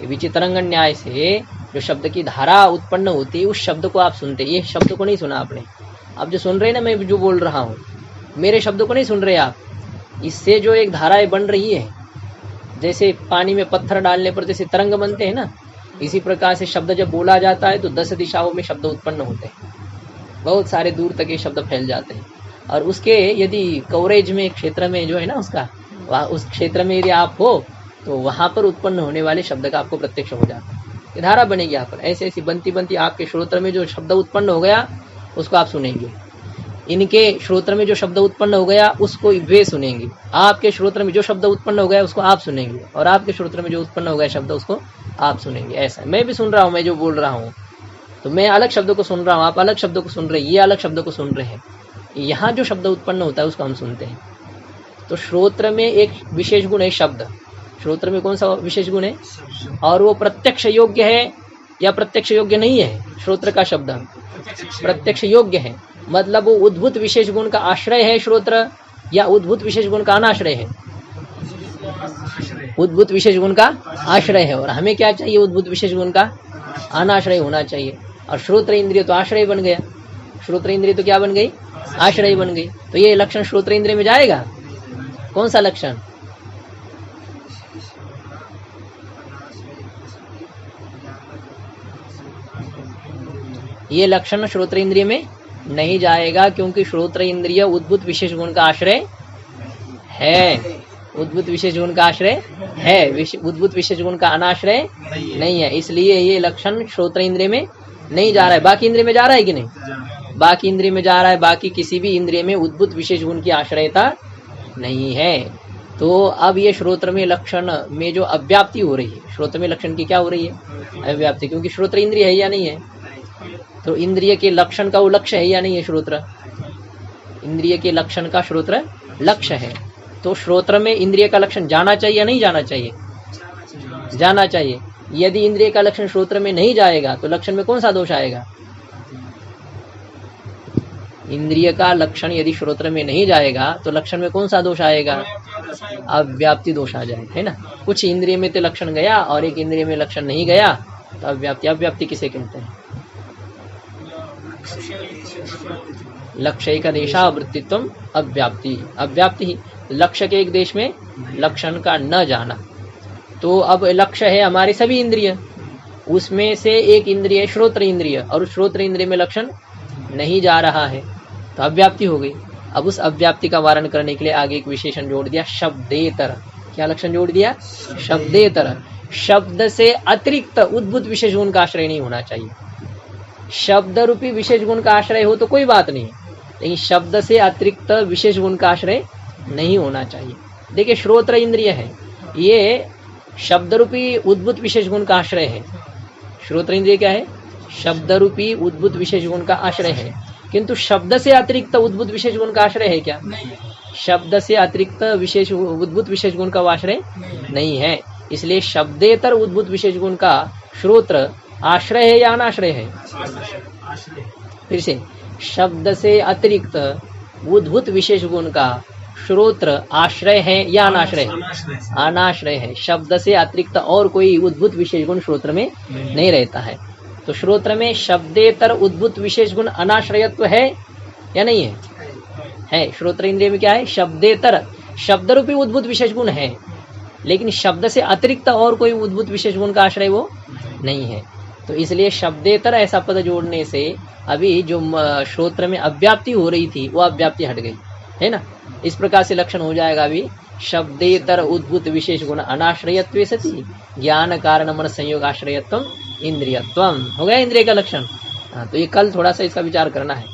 ये विचित्रंग न्याय से जो शब्द की धारा उत्पन्न होती है उस शब्द को आप सुनते, ये शब्द को नहीं सुना आपने। आप जो सुन रहे हैं ना, मैं जो बोल रहा हूँ, मेरे शब्द को नहीं सुन रहे आप। इससे जो एक धाराएं बन रही है, जैसे पानी में पत्थर डालने पर जैसे तरंग बनते हैं ना, इसी प्रकार से शब्द जब बोला जाता है तो 10 दिशाओं में शब्द उत्पन्न होते हैं, बहुत सारे दूर तक ये शब्द फैल जाते हैं। और उसके यदि कवरेज में क्षेत्र में जो है ना उसका, उस क्षेत्र में यदि आप हो तो वहां पर उत्पन्न होने वाले शब्द का आपको प्रत्यक्ष हो जाता है। ये धारा बनेगी यहाँ पर, ऐसे ऐसी बनती बनती आपके श्रोत्र में जो शब्द उत्पन्न हो गया उसको आप सुनेंगे, इनके श्रोत्र में जो शब्द उत्पन्न हो गया उसको वे सुनेंगे, आपके श्रोत्र में जो शब्द उत्पन्न हो गया उसको आप सुनेंगे, और आपके श्रोत्र में जो उत्पन्न हो गया शब्द उसको आप सुनेंगे। ऐसा मैं भी सुन रहा हूँ, मैं जो बोल रहा हूँ तो मैं अलग शब्दों को सुन रहा हूँ, आप अलग शब्दों को सुन रहे हैं, ये अलग शब्दों को सुन रहे हैं। यहाँ जो शब्द उत्पन्न होता है उसको हम सुनते हैं। तो श्रोत्र में एक विशेष गुण है शब्द। श्रोत्र में कौन सा विशेष गुण है? और वो प्रत्यक्ष योग्य है या प्रत्यक्ष योग्य नहीं है? श्रोत्र का शब्द प्रत्यक्ष योग्य है, मतलब वो उद्भूत विशेष गुण का आश्रय है श्रोत्र, या उद्भूत विशेष गुण का अनाश्रय है? उद्भूत विशेष गुण का आश्रय है। और हमें क्या चाहिए? उद्भूत विशेष गुण का अनाश्रय होना चाहिए। और श्रोत्र इंद्रिय तो आश्रय बन गया, श्रोत्र इंद्रिय तो क्या बन गई? आश्रय बन गई। तो ये लक्षण श्रोत्र इंद्रिय में जाएगा। कौन सा लक्षण? ये लक्षण श्रोत्र इंद्रिय में नहीं जाएगा, क्योंकि श्रोत्र इंद्रिय उद्भूत विशेष गुण का आश्रय है। उद्भूत विशेष गुण का आश्रय है, उद्भूत विशेष गुण का अनाश्रय नहीं है। इसलिए ये लक्षण श्रोत्र इंद्रिय में नहीं जा रहा है। बाकी इंद्रिय में जा रहा है कि नहीं? बाकी इंद्रिय में जा रहा है। बाकी किसी भी इंद्रिय में उद्भूत विशेष गुण की आश्रयता नहीं है। तो अब ये श्रोत्र में लक्षण में जो अव्याप्ति हो रही है, श्रोत्र में लक्षण की क्या हो रही है? अव्याप्ति। क्योंकि श्रोत्र इंद्रिय है या नहीं है? तो इंद्रिय के लक्षण का वो लक्ष्य है या नहीं है? श्रोत्र इंद्रिय के लक्षण का श्रोत्र लक्ष्य है। तो श्रोत्र में इंद्रिय का लक्षण जाना चाहिए या नहीं जाना चाहिए? जाना चाहिए। यदि इंद्रिय का लक्षण श्रोत्र में नहीं जाएगा तो लक्षण में कौन सा दोष आएगा? इंद्रिय का लक्षण यदि श्रोत्र में नहीं जाएगा तो लक्षण में कौन सा दोष आएगा? अव्याप्ति दोष आ जाएगा, है ना। कुछ इंद्रिय में तो लक्षण गया और एक इंद्रिय में लक्षण नहीं गया तो अव्याप्ति। अव्याप्ति किसे कहते हैं? लक्ष्य का देशावृत्तित्व अव्याप्ति। अव्याप्ति ही लक्ष्य के एक देश में लक्षण का न जाना। तो अब लक्ष्य है हमारे सभी इंद्रिय, उसमें से एक इंद्रिय श्रोत्र इंद्रिय, और उस श्रोत्र इंद्रिय में लक्षण नहीं जा रहा है तो अव्याप्ति हो गई। अब उस अव्याप्ति का वारण करने के लिए आगे एक विशेषण जोड़ दिया, शब्देतर। क्या लक्षण जोड़ दिया? शब्देतर। शब्द से अतिरिक्त उद्भूत विशेष गुण का आश्रय नहीं होना चाहिए। शब्द रूपी विशेष गुण का आश्रय हो तो कोई बात नहीं, लेकिन शब्द से अतिरिक्त विशेष गुण का आश्रय नहीं होना चाहिए। देखिए श्रोत्र इंद्रिय है, ये शब्द रूपी उद्भूत विशेष गुण का आश्रय है। श्रोत्र इंद्रिय क्या है? शब्द रूपी उद्भूत विशेष गुण का आश्रय है। किंतु शब्द से अतिरिक्त उद्भूत विशेष गुण का आश्रय है क्या? शब्द से अतिरिक्त विशेष उद्भूत विशेष गुण का आश्रय नहीं है। इसलिए शब्देतर उद्भूत विशेष गुण का श्रोत्र आश्रय है या अनाश्रय है? फिर से, शब्द से अतिरिक्त उद्भूत विशेष गुण का श्रोत्र आश्रय है या अनाश्रय है? अनाश्रय है। शब्द से अतिरिक्त और कोई उद्भूत विशेष गुण श्रोत्र में नहीं रहता है। तो श्रोत्र में शब्देतर उद्भूत विशेष गुण अनाश्रयत्व है या नहीं है? है। श्रोत्र इंद्रिय में क्या है? शब्देतर, शब्द रूपी उद्भूत विशेष गुण है, लेकिन शब्द से अतिरिक्त और कोई उद्भूत विशेष गुण का आश्रय वो नहीं है। तो इसलिए शब्देतर ऐसा पद जोड़ने से अभी जो श्रोत्र में अव्याप्ति हो रही थी वो अव्याप्ति हट गई, है ना। इस प्रकार से लक्षण हो जाएगा अभी, शब्देतर उद्भूत विशेष गुण अनाश्रयत्वे सति ज्ञान कारण मन संयोग आश्रयत्वम इंद्रियत्वम। हो गया इंद्रिय का लक्षण। हाँ, तो ये कल थोड़ा सा इसका विचार करना है।